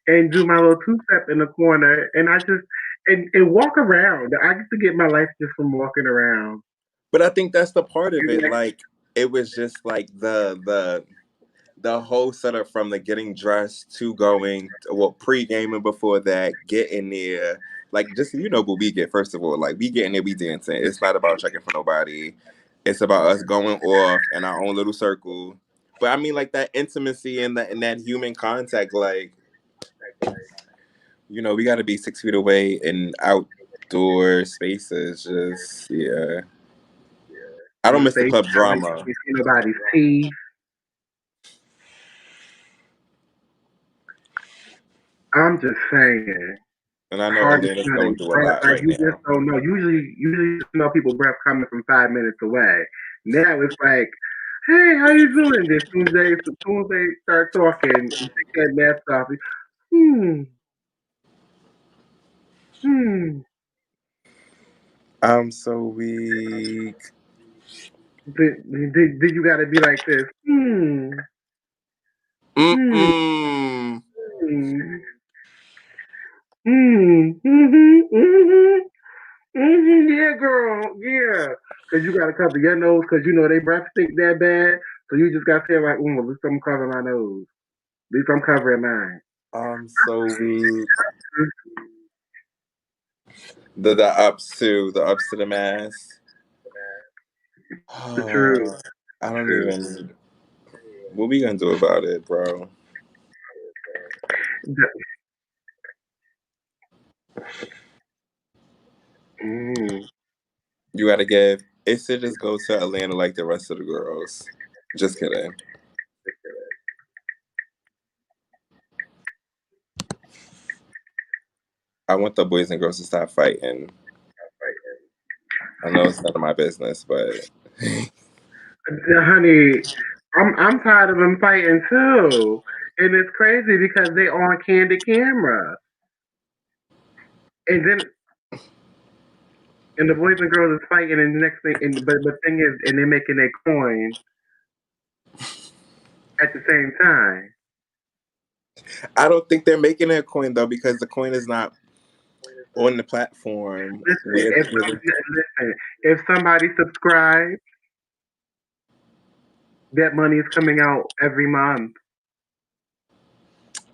and do my little 2 step in the corner, and I just and walk around. I used to get my life just from walking around. But I think that's the part of it. Like it was just like the whole setup from the getting dressed to going pre gaming before that, getting there. Like just what we get first of all. Like we getting there, we dancing. It's not about checking for nobody. It's about us going off in our own little circle. But I mean like that intimacy and that human contact, like we gotta be 6 feet away in outdoor spaces. Just yeah. I don't And miss the say, club I like drama. to see nobody's teeth. I'm just saying. And I know Hard to Atlanta's study, going through a but lot like right you just now. don't know. Usually you know people breath coming from 5 minutes away. Now it's like, hey, how you doing? As soon as they start talking, you take that mask off. Hmm, hmm. I'm so weak. Did you got to be like this? Hmm, Mm-mm. hmm, hmm. Yeah, girl, yeah. Cause you gotta cover your nose, cause you know they breath stink that bad. So you just gotta say like, at least I'm covering my nose. At least I'm covering mine. I'm so weak. The ups to the mask. The truth. I The don't truth. even. What we gonna do about it, bro? Mm. You gotta give. It should just go to Atlanta like the rest of the girls. Just kidding. I want the boys and girls to stop fighting. I know it's none of my business, but Honey, I'm tired of them fighting too. And it's crazy because they on candid camera. And then and the boys and girls is fighting and the next thing but the thing is and they're making their coin at the same time. I don't think they're making a coin though because the coin is not. on the platform If somebody subscribes, that money is coming out every month.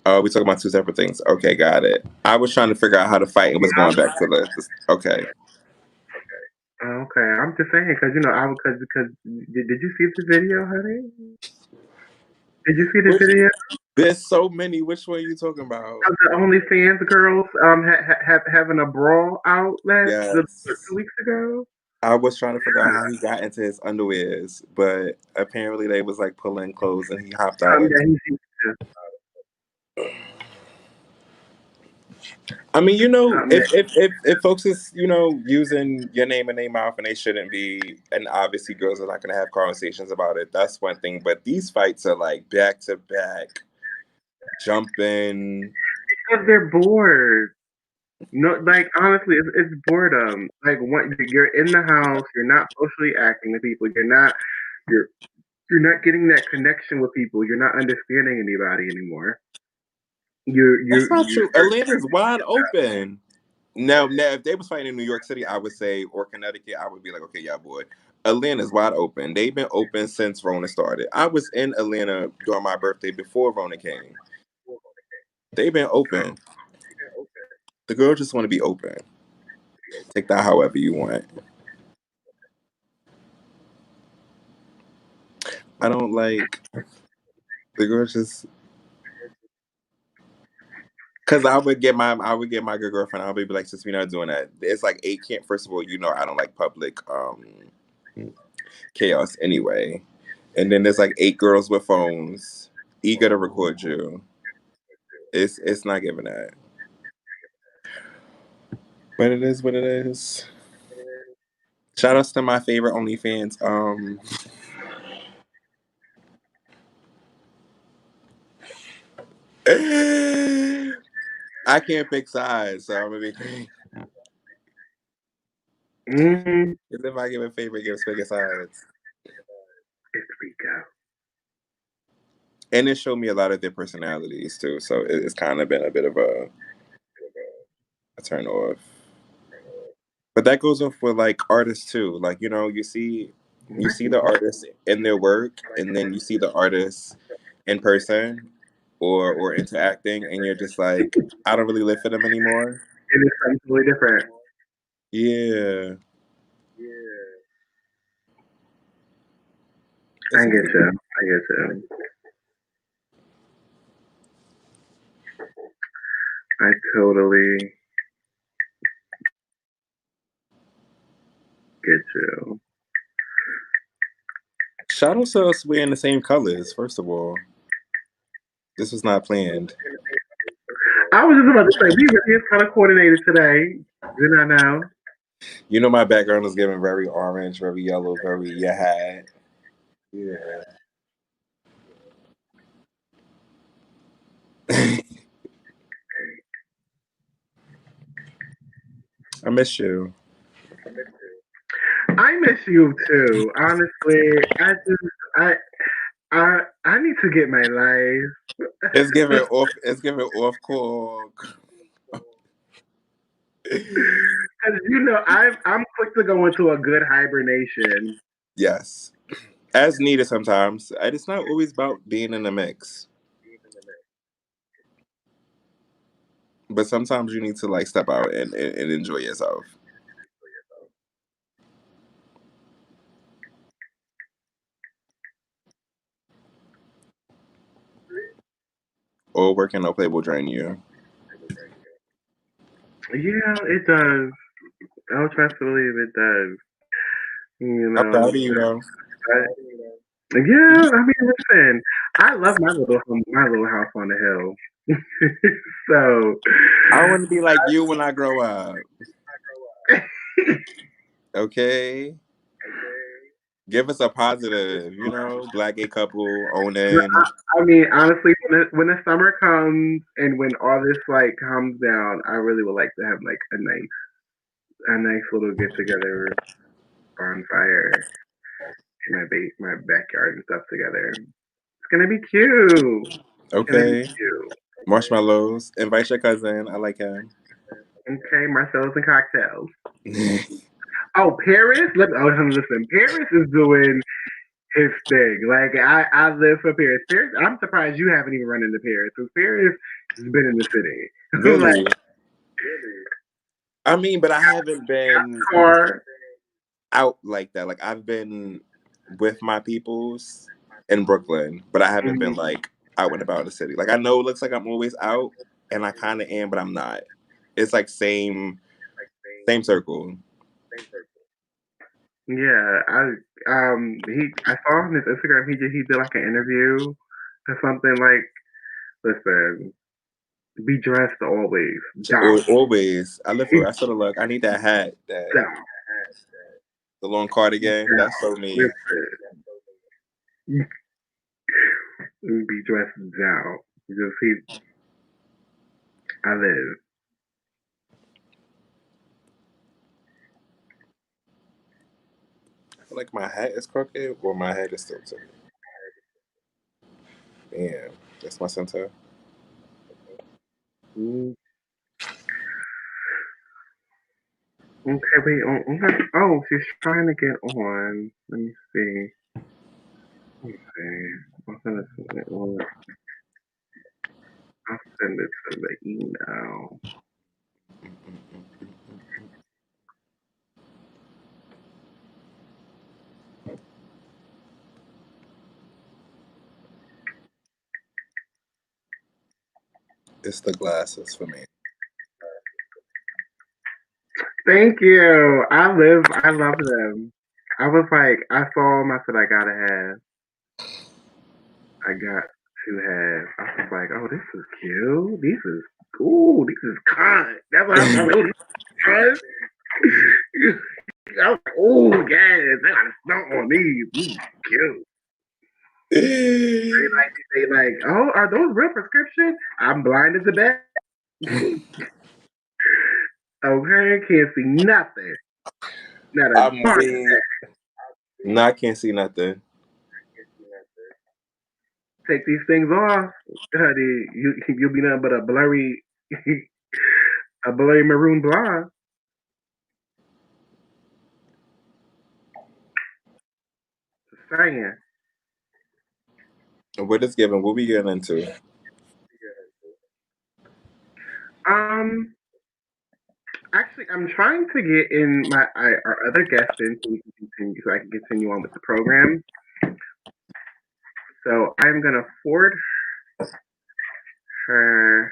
Oh, we talking about two separate things. Okay, got it. I was trying to figure out how to fight and was going back to the. Okay. Okay, I'm just saying because did you see the video, honey? Did you see the video? There's so many. Which one are you talking about? Of the OnlyFans girls having a brawl out 2 weeks ago. I was trying to figure out how he got into his underwears, but apparently they was like pulling clothes and he hopped out. I mean, if folks is, using your name and their mouth and they shouldn't be, and obviously girls are not going to have conversations about it, that's one thing. But these fights are like back to back, jumping. Because they're bored. No, like honestly, it's boredom. Like you're in the house, you're not socially acting with people, you're not getting that connection with people, you're not understanding anybody anymore. That's not true. Atlanta's wide open. Now, if they was fighting in New York City, I would say, or Connecticut, I would be like, okay, yeah, boy. Atlanta's wide open. They've been open since Rona started. I was in Atlanta during my birthday before Rona came. They've been open. The girls just want to be open. Take that however you want. I don't like the girls just. Cause I would get my good girlfriend. I would be like, since we're not doing that, it's like 8 can't. First of all, I don't like public chaos anyway. And then there's like 8 girls with phones, eager to record you. It's not giving that. But it is what it is. Shout outs to my favorite OnlyFans. I can't pick sides, so I'm gonna be. Because if I give a favorite, give bigger sides. It's Rico. And it showed me a lot of their personalities too, so it's kind of been a bit of a turn off. But that goes off with like artists too. Like you see the artists in their work, and then you see the artists in person or interacting, and you're just like, I don't really live for them anymore. It is completely different. Yeah. I get you. I totally get you. Shout out to us wearing the same colors, first of all. This was not planned. I was just about to say, we really kind of coordinated today. Did I know? My background is giving very orange, very yellow, very your hat. Yeah. I miss you. I miss you too. Honestly, I need to get my life. It's giving off call. Because I'm quick to go into a good hibernation. Yes, as needed sometimes. It's not always about being in the mix, but sometimes you need to like step out and enjoy yourself. Or working no play will drain you. Yeah, it does. I'll trust to believe it does. I'm proud of you, though. Yeah, I mean, listen, I love my little house on the hill. So I want to be like you when I grow up. Okay. Give us a positive, Black gay couple owning. I mean, honestly, when the summer comes and when all this like calms down, I really would like to have like a nice little get together, bonfire, in my backyard and stuff together. It's gonna be cute. Okay. Marshmallows. Invite your cousin. I like him. Okay, Marcello's and cocktails. Oh, Paris. Listen. Paris is doing his thing. Like I live for Paris. Paris. I'm surprised you haven't even run into Paris. Because Paris has been in the city. Really? Like, I mean, but I haven't been or out like that. Like I've been with my peoples in Brooklyn, but I haven't been like out and about in the city. Like I know it looks like I'm always out, and I kind of am, but I'm not. It's like same circle. yeah, I saw on his Instagram he did like an interview or something like, listen, be dressed always. Always. I live for. I sort of like. I need that hat. The long cardigan. That's so me. Listen, be dressed down. Just I live. I feel like my hat is crooked, or my head is tilted. Damn, that's my center. Okay, wait. Oh, she's trying to get on. Let me see. Okay. I'll send it to the email. It's the glasses for me. Thank you. I love them. I was like, I saw them. I said, I got to have. I was like, oh, this is cute. This is cool. This is kind. That's what I was like, oh, this is I was like, oh, yes, they got a snow on these. These is cute. They like, oh, are those real prescription? I'm blind as a bat. Okay, can't see nothing. Not a No, I can't see nothing. Take these things off, honey. You'll be nothing but a blurry maroon blonde. Just saying. What is given? What we getting into? Actually, I'm trying to get in our other guest in so I can continue on with the program. So I'm gonna forward her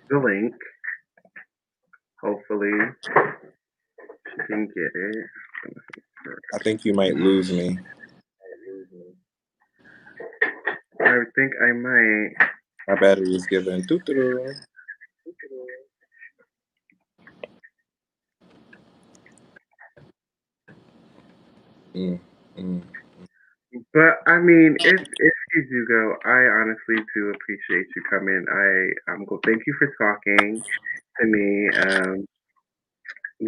the link. Hopefully she can get it. I think you might lose me. I think I might. My battery is giving. But I mean, if you do go, I honestly do appreciate you coming. Thank you for talking to me,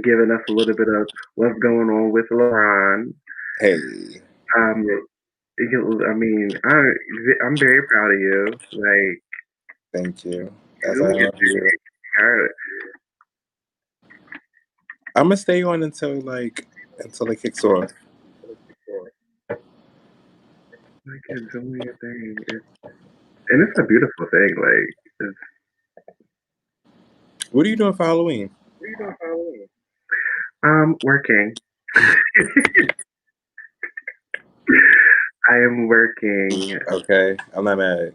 giving us a little bit of what's going on with LeBron. Hey. I mean, I'm very proud of you. Like, thank you. As I love you. I'm gonna stay on until it kicks off. Like, you're doing your thing, and it's a beautiful thing. Like, what are you doing for Halloween? Working. I am working. Okay, I'm not mad.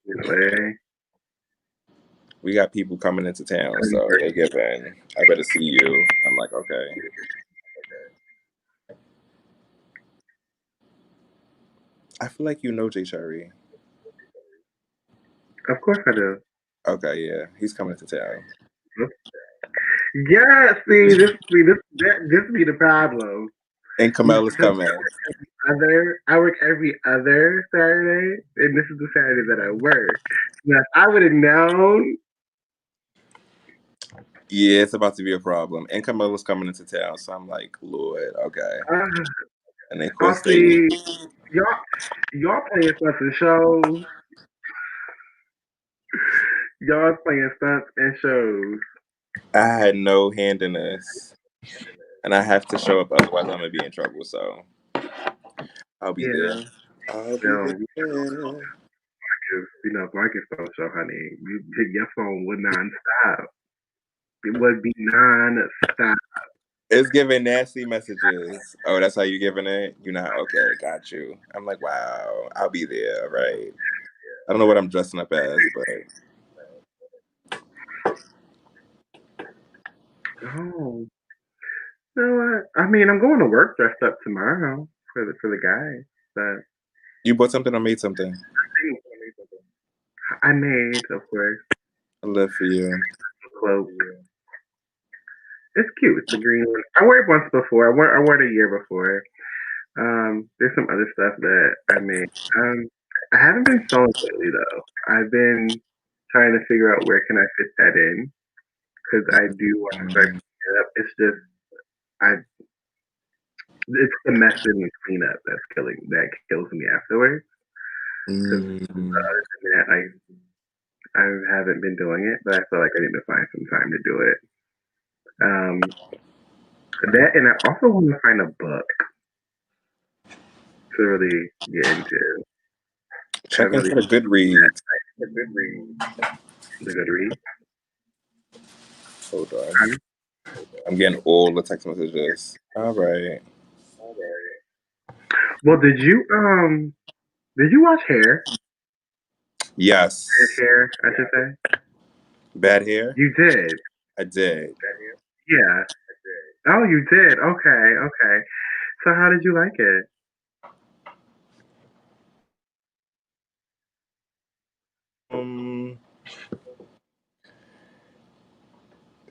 Anyway. We got people coming into town, so they giving. I better see you. I'm like, okay. I feel like you know Jay Cherry. Of course I do. Okay, yeah, he's coming to town. Yeah, see, this be the problem. And Kamela's coming. I work every other Saturday, and this is the Saturday that I work. Now, if I would have known. Yeah, it's about to be a problem. And Kamela's coming into town, so I'm like, Lord, okay. And they Oh, cost see, they. y'all playing stunts and shows. Y'all playing stunts and shows. I had no hand in this, and I have to show up, otherwise I'm gonna be in trouble. So I'll be there. Yeah. I'll be No, there. if I can phone show, honey, your phone would non-stop. It would be non-stop. It's giving nasty messages. Oh, that's how you giving it? You're not okay. Got you. I'm like, wow. I'll be there. Right. I don't know what I'm dressing up as, but Oh, you know what? I mean, I'm going to work dressed up tomorrow for the guys, but you bought something or made something. I made, of course, I live for you. a cloak. It's cute. It's a green one. I wore it once before. I wore it a year before. There's some other stuff that I made. I haven't been sewing lately though. I've been trying to figure out where can I fit that in because I do want to start Mm, picking it up. It's just I it's the mess in the cleanup that kills me afterwards. Because mm, other than that, I haven't been doing it, but I feel like I need to find some time to do it. Um, that and I also want to find a book to really get into. I check really into the Goodreads. the good read. The good read. Hold on. I'm getting all the text messages. All right. Well, did you watch Hair? Yes. Hair, I should say. Bad hair? You did. I did. Yeah. Oh, you did. Okay, okay. So how did you like it? Um,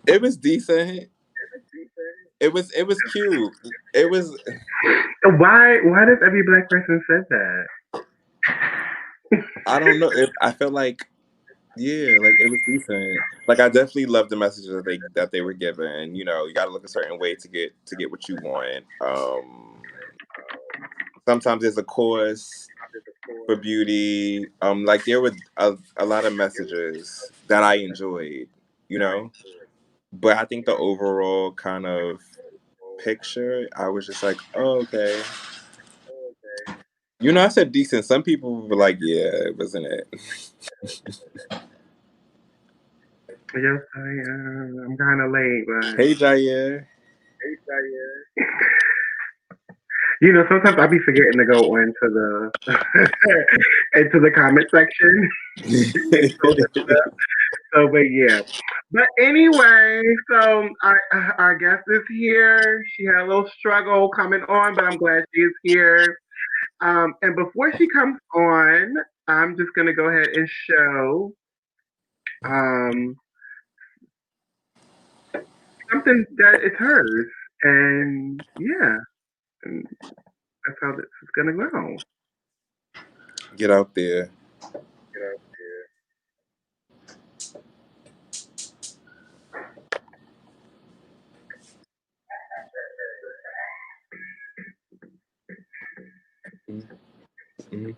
it was decent. It was cute. It was Why does every black person say that? I don't know. I felt like yeah, like it was decent. Like I definitely loved the messages that they were given. You know, you got to look a certain way to get what you want. Sometimes there's a course for beauty. Like there were a lot of messages that I enjoyed. You know, but I think the overall kind of picture, I was just like, oh, okay. You know, I said decent. Some people were like, yeah, it wasn't it. Yes, I'm kind of late, but Hey, Jair. sometimes I be forgetting to go into the into the comment section. So, but yeah. But anyway, so our guest is here. She had a little struggle coming on, but I'm glad she is here. And before she comes on, I'm just gonna go ahead and show um something that is hers, and yeah, and that's how this is gonna go. Get out there. Mhm.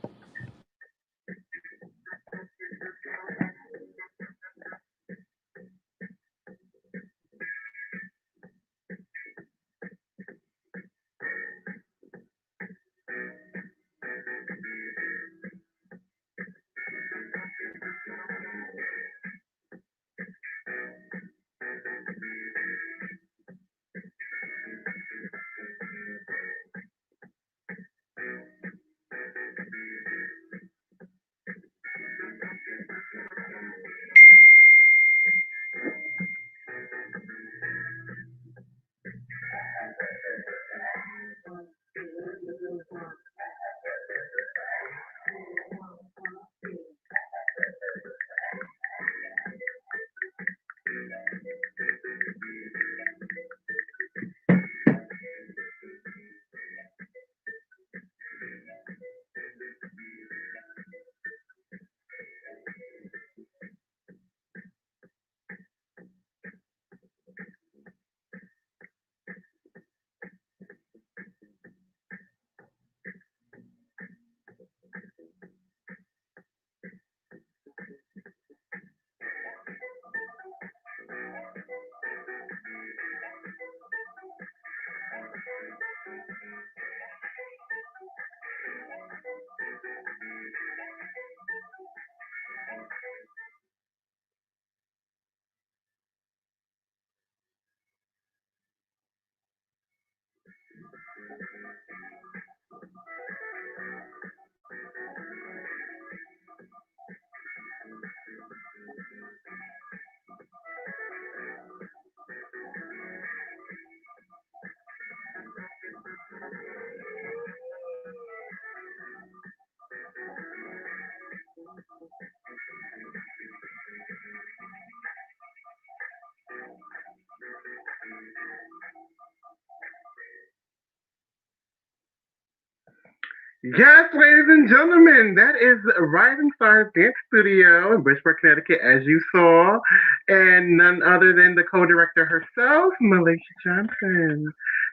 Yes, ladies and gentlemen, that is Rising Stars Dance Studio in Bridgeport, Connecticut, as you saw, and none other than the co-director herself, Malaysia Johnson.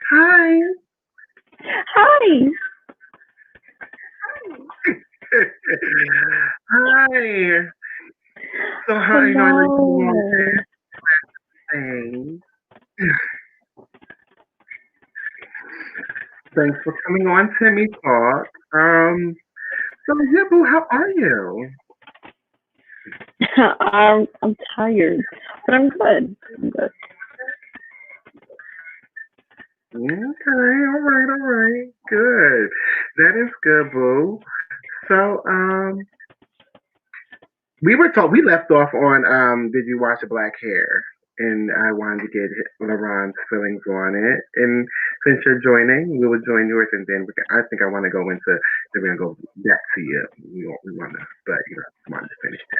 Hi. Hi. Hi. So, how you know, I know you Hello. thing. Thanks for coming on Timmy Talk. So yeah, boo, how are you? I'm tired, but I'm good. I'm good. Okay, all right, good. That is good, boo. So, we left off on did you watch Black Hair? And I wanted to get LaRon's feelings on it. And since you're joining, we will join yours, and then I think I want to go into. Then we're gonna go back to you. We want to, but I wanted to finish that.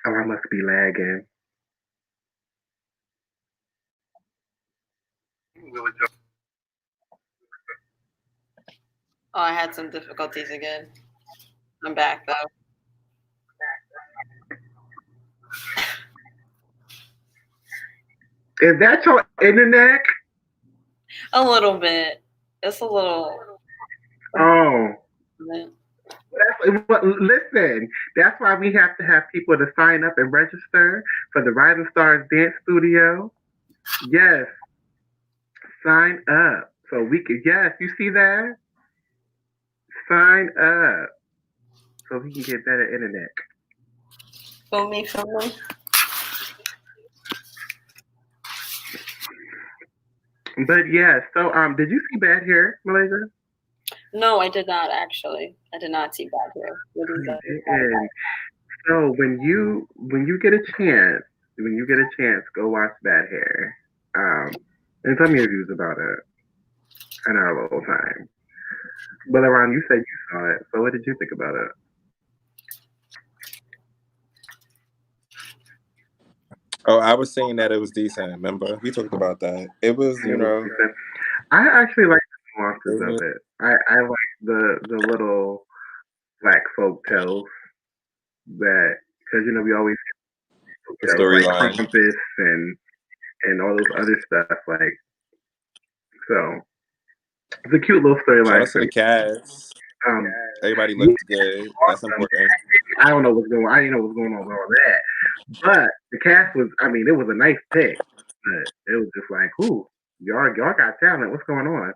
Oh, I must be lagging. Oh, I had some difficulties again. I'm back though. Is that your internet? A little bit. It's a little. Oh. Listen, that's why we have to have people to sign up and register for the Rising Stars Dance Studio. Yes, sign up so we can. Yes, you see that? Sign up so we can get better internet. Film me. But yeah, so did you see Bad Hair, Malaysia? No, I did not actually. I did not see Bad Hair. What is that? And so when you get a chance, go watch Bad Hair. And tell me your views about it. I know a little time. But Aron, you said you saw it. So what did you think about it? Oh, I was saying that it was decent. Remember, we talked about that. It was, I actually like the nuances of it. I like the little black folk tales that because we always the like storyline. Krampus and all those other stuff like so. It's a cute little Shout storyline. out to the cast. Everybody looks good. That's important. I don't know what's going on. I didn't know what's going on with all that. But the cast was, I mean, it was a nice pick. But it was just like, ooh, y'all got talent. What's going on?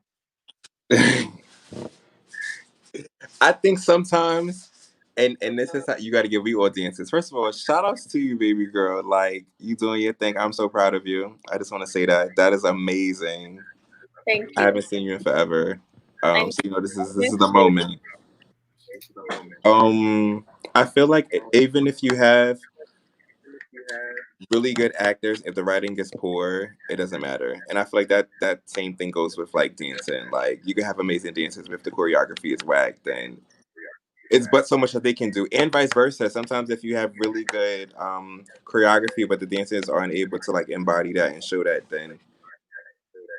I think sometimes, and this is how you got to give we audiences. First of all, shout outs to you, baby girl. Like, you doing your thing. I'm so proud of you. I just want to say that. That is amazing. Thank you. I haven't seen you in forever. So this is the moment. I feel like even if you have really good actors, if the writing is poor, it doesn't matter. And I feel like that same thing goes with like dancing. Like you can have amazing dancers, but if the choreography is whack, then it's but so much that they can do, and vice versa. Sometimes if you have really good choreography, but the dancers aren't able to like embody that and show that, then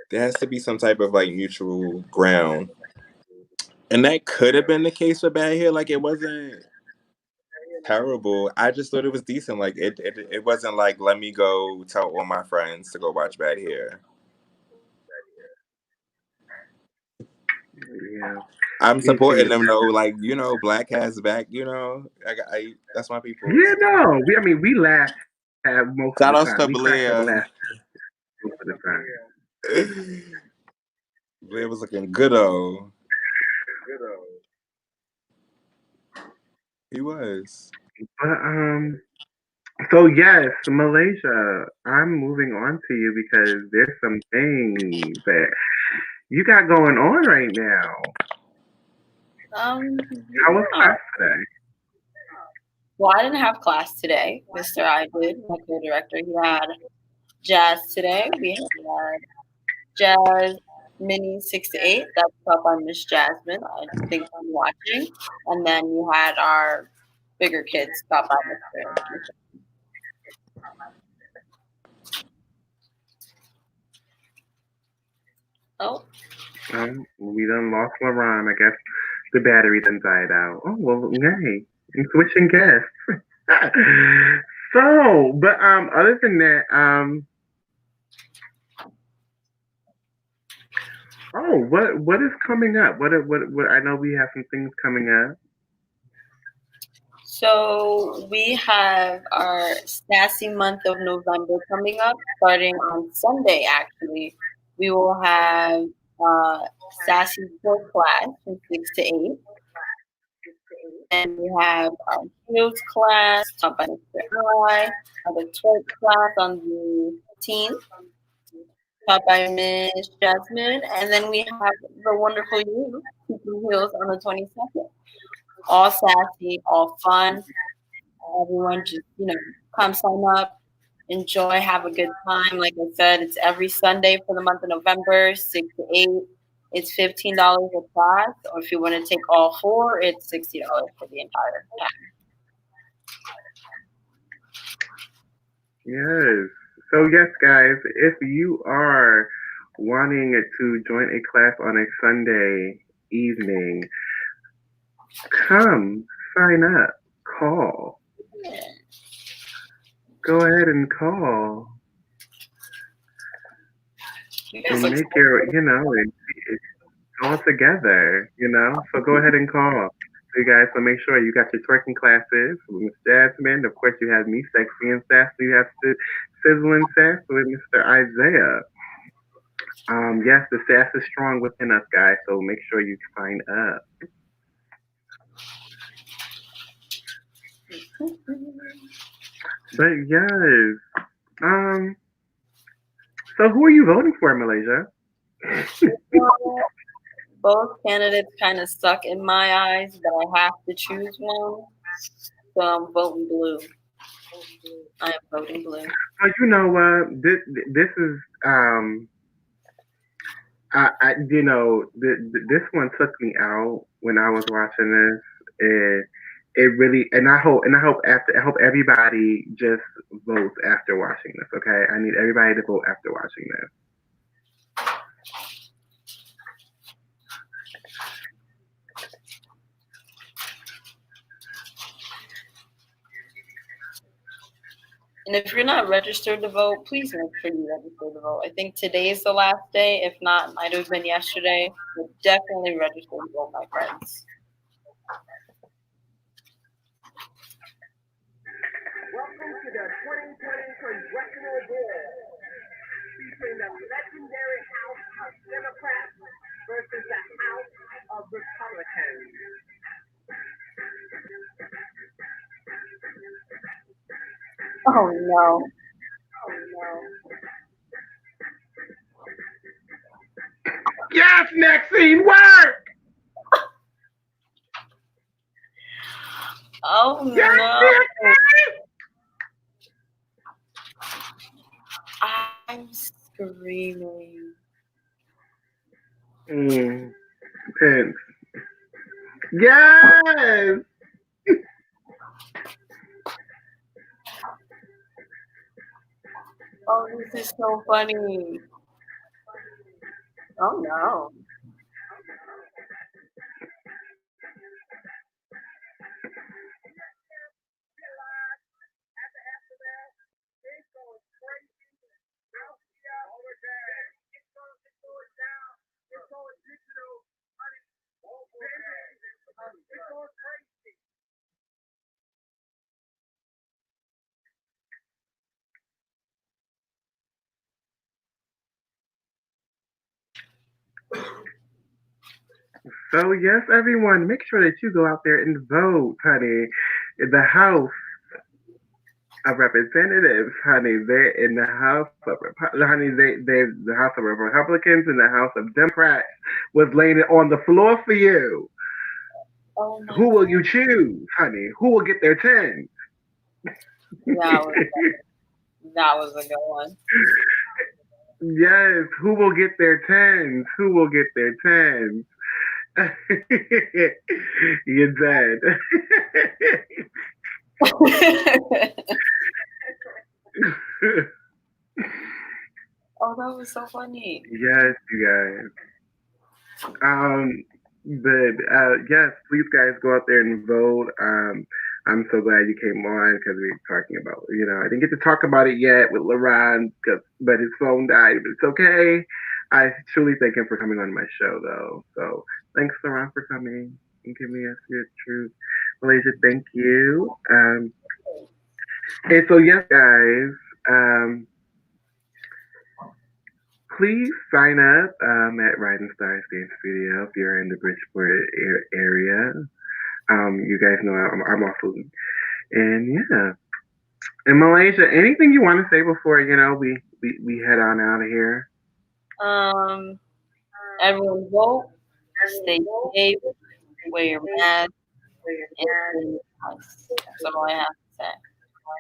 there has to be some type of like mutual ground. And that could have been the case with Bad Hair. Like it wasn't terrible. I just thought it was decent. Like it wasn't like let me go tell all my friends to go watch Bad Hair. Yeah. I'm supporting them though. Like Black has back. I that's my people. Yeah, no. We laugh at most Shout of the outs time. to We crack up Blair. laugh most of the time. Blair was looking good though. He was. But so yes, Malaysia, I'm moving on to you because there's some things that you got going on right now. How was class today? Well, I didn't have class today. Mr. I did, my co-director. He had jazz today. We had jazz mini 6 to 8. That's up by Miss Jasmine. I think I'm watching. And then you had our bigger kids taught by Mr. Oh, We done lost LaRon. I guess the battery done died out. Oh well, yay! I'm switching guests. So, but other than that, oh, what is coming up? What? I know we have some things coming up. so we have our sassy month of November coming up, starting on Sunday. Actually, we will have sassy core class from 6 to 8, and we have our heels class taught by Mr. I, the twerk class on the 18th, taught by Miss Jasmine, and then we have the wonderful you, Keeping Heels, on the 22nd. All sassy, all fun. Everyone just, come sign up, enjoy, have a good time. Like I said, it's every Sunday for the month of November, 6 to 8. It's $15 a class, or if you want to take all 4, it's $60 for the entire time. Yes. So yes, guys, if you are wanting to join a class on a Sunday evening, come sign up. Call. Go ahead and call. And make your, it's all together, So go ahead and call. So you guys, so make sure you got your twerking classes with Miss Jasmine. Of course, you have me, Sexy and Sassy. You have Sizzle and Sass with Mr. Isaiah. Yes, the sass is strong within us, guys. So make sure you sign up. But yes, so who are you voting for, Malaysia? Both candidates kind of suck in my eyes, but I have to choose one. So I'm voting blue. I am voting blue. Well, you know what? This is this one took me out when I was watching this. It really, and I hope everybody just votes after watching this. Okay, I need everybody to vote after watching this. And if you're not registered to vote, please make sure you register to vote. I think today is the last day. If not, it might have been yesterday. But definitely register to vote, my friends. Welcome to the 2020 Congressional Board, featuring the legendary House of Democrats versus the House of Republicans. Oh no. Yes, Maxine, work! Oh yes, no. I'm screaming. Pence. Yes! Oh, this is so funny. Oh no. So yes, everyone, make sure that you go out there and vote, honey. The House of Representatives, honey, they're in the House of the House of Republicans and the House of Democrats was laying it on the floor for you. Oh who will you choose, honey? Who will get their 10? That was a good one. Yes, who will get their 10s? Who will get their 10s? You're dead. Oh, that was so funny. Yes, you guys. Yes, please guys go out there and vote. I'm so glad you came on because we were talking about, I didn't get to talk about it yet with LaRon, but his phone died, but it's okay. I truly thank him for coming on my show though. So thanks LaRon for coming and giving us your truth. Malaysia, thank you. And so yes, guys, please sign up at Rising Stars Dance Studio if you're in the Bridgeport area. You guys know I'm also, and yeah. In Malaysia, anything you want to say before we head on out of here? Everyone vote, stay safe, wear your mask, and that's all I have to say.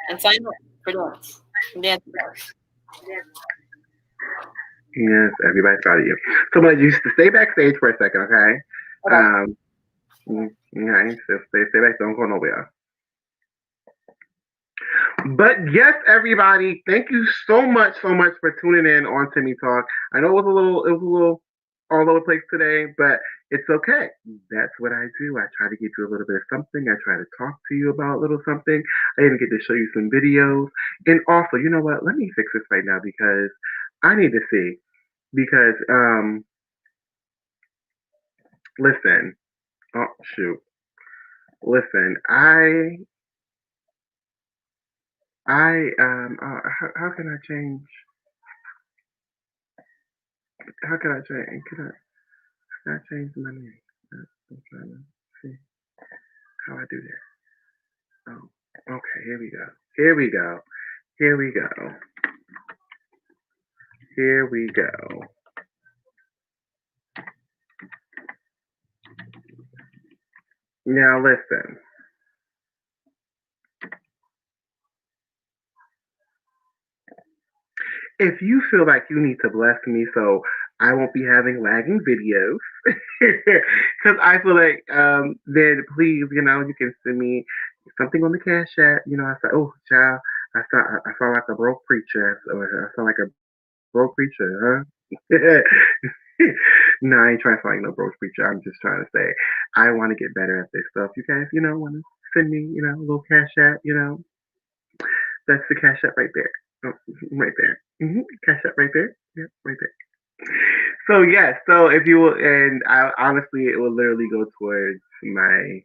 And sign up for dance. Dance. Yes, everybody's proud of you. So, but you stay backstage for a second, okay? Okay, so stay back. Don't go nowhere. But yes, everybody, thank you so much for tuning in on Timmy Talk. I know it was a little all over the place today, but it's okay. That's what I do. I try to give you a little bit of something. I try to talk to you about a little something. I even get to show you some videos. And also, you know what? Let me fix this right now because I need to see. Because listen. Oh shoot. Listen, how can I change? How can I change? Can I change my name? I'm trying to see how I do that. Oh, okay, here we go. Now listen. If you feel like you need to bless me so I won't be having lagging videos, because I feel like then please, you can send me something on the Cash App. I said, oh, child, I sound like a broke preacher. I sound like a broke preacher, huh? No, I ain't trying to sound like no broke preacher. I'm just trying to say I want to get better at this stuff. You guys, want to send me, a little Cash App, that's the Cash App right there. Oh, right there. Cash App right there. Yep, right there. So yes, so if you will, and honestly, it will literally go towards my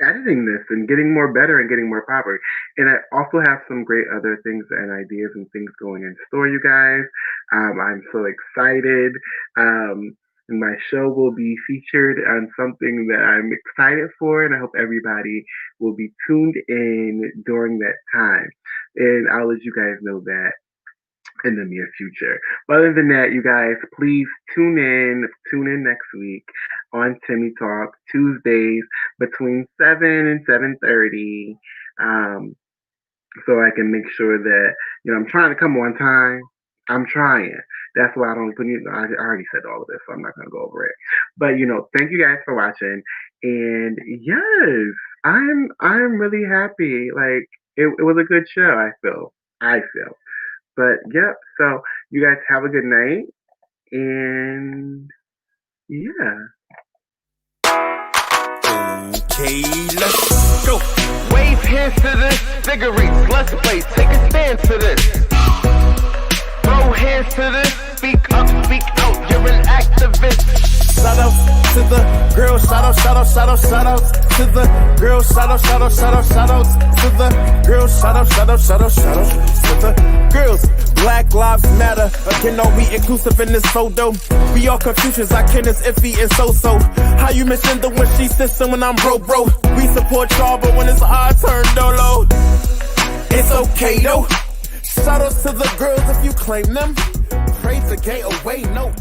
editing this and getting more better and getting more popular. And I also have some great other things and ideas and things going in store, you guys. I'm so excited. And my show will be featured on something that I'm excited for, and I hope everybody will be tuned in during that time. And I'll let you guys know that in the near future. But other than that, you guys, please tune in next week on Timmy Talk, Tuesdays between 7 and 7:30. So I can make sure that, I'm trying to come on time. I'm trying. That's why I don't put I already said all of this, so I'm not going to go over it. But, thank you guys for watching. And yes, I'm really happy. Like, it was a good show, I feel. But, yep, so you guys have a good night. And, yeah. Okay, let's go. Wave hands to this, figurines, let's play, take a stand to this. Throw hands to this, speak up, speak out, you're an activist. Shout out to the girls, shout out to the girls, shout out to the girls, shout out to the girls. Black Lives Matter, again, are we inclusive in this photo? We all Confucians, our kin is iffy and so-so. How you mention the when she system when I'm bro? We support y'all, but when it's our turn, dolo. It's okay though. Shout outs to the girls if you claim them. Pray to gay away, no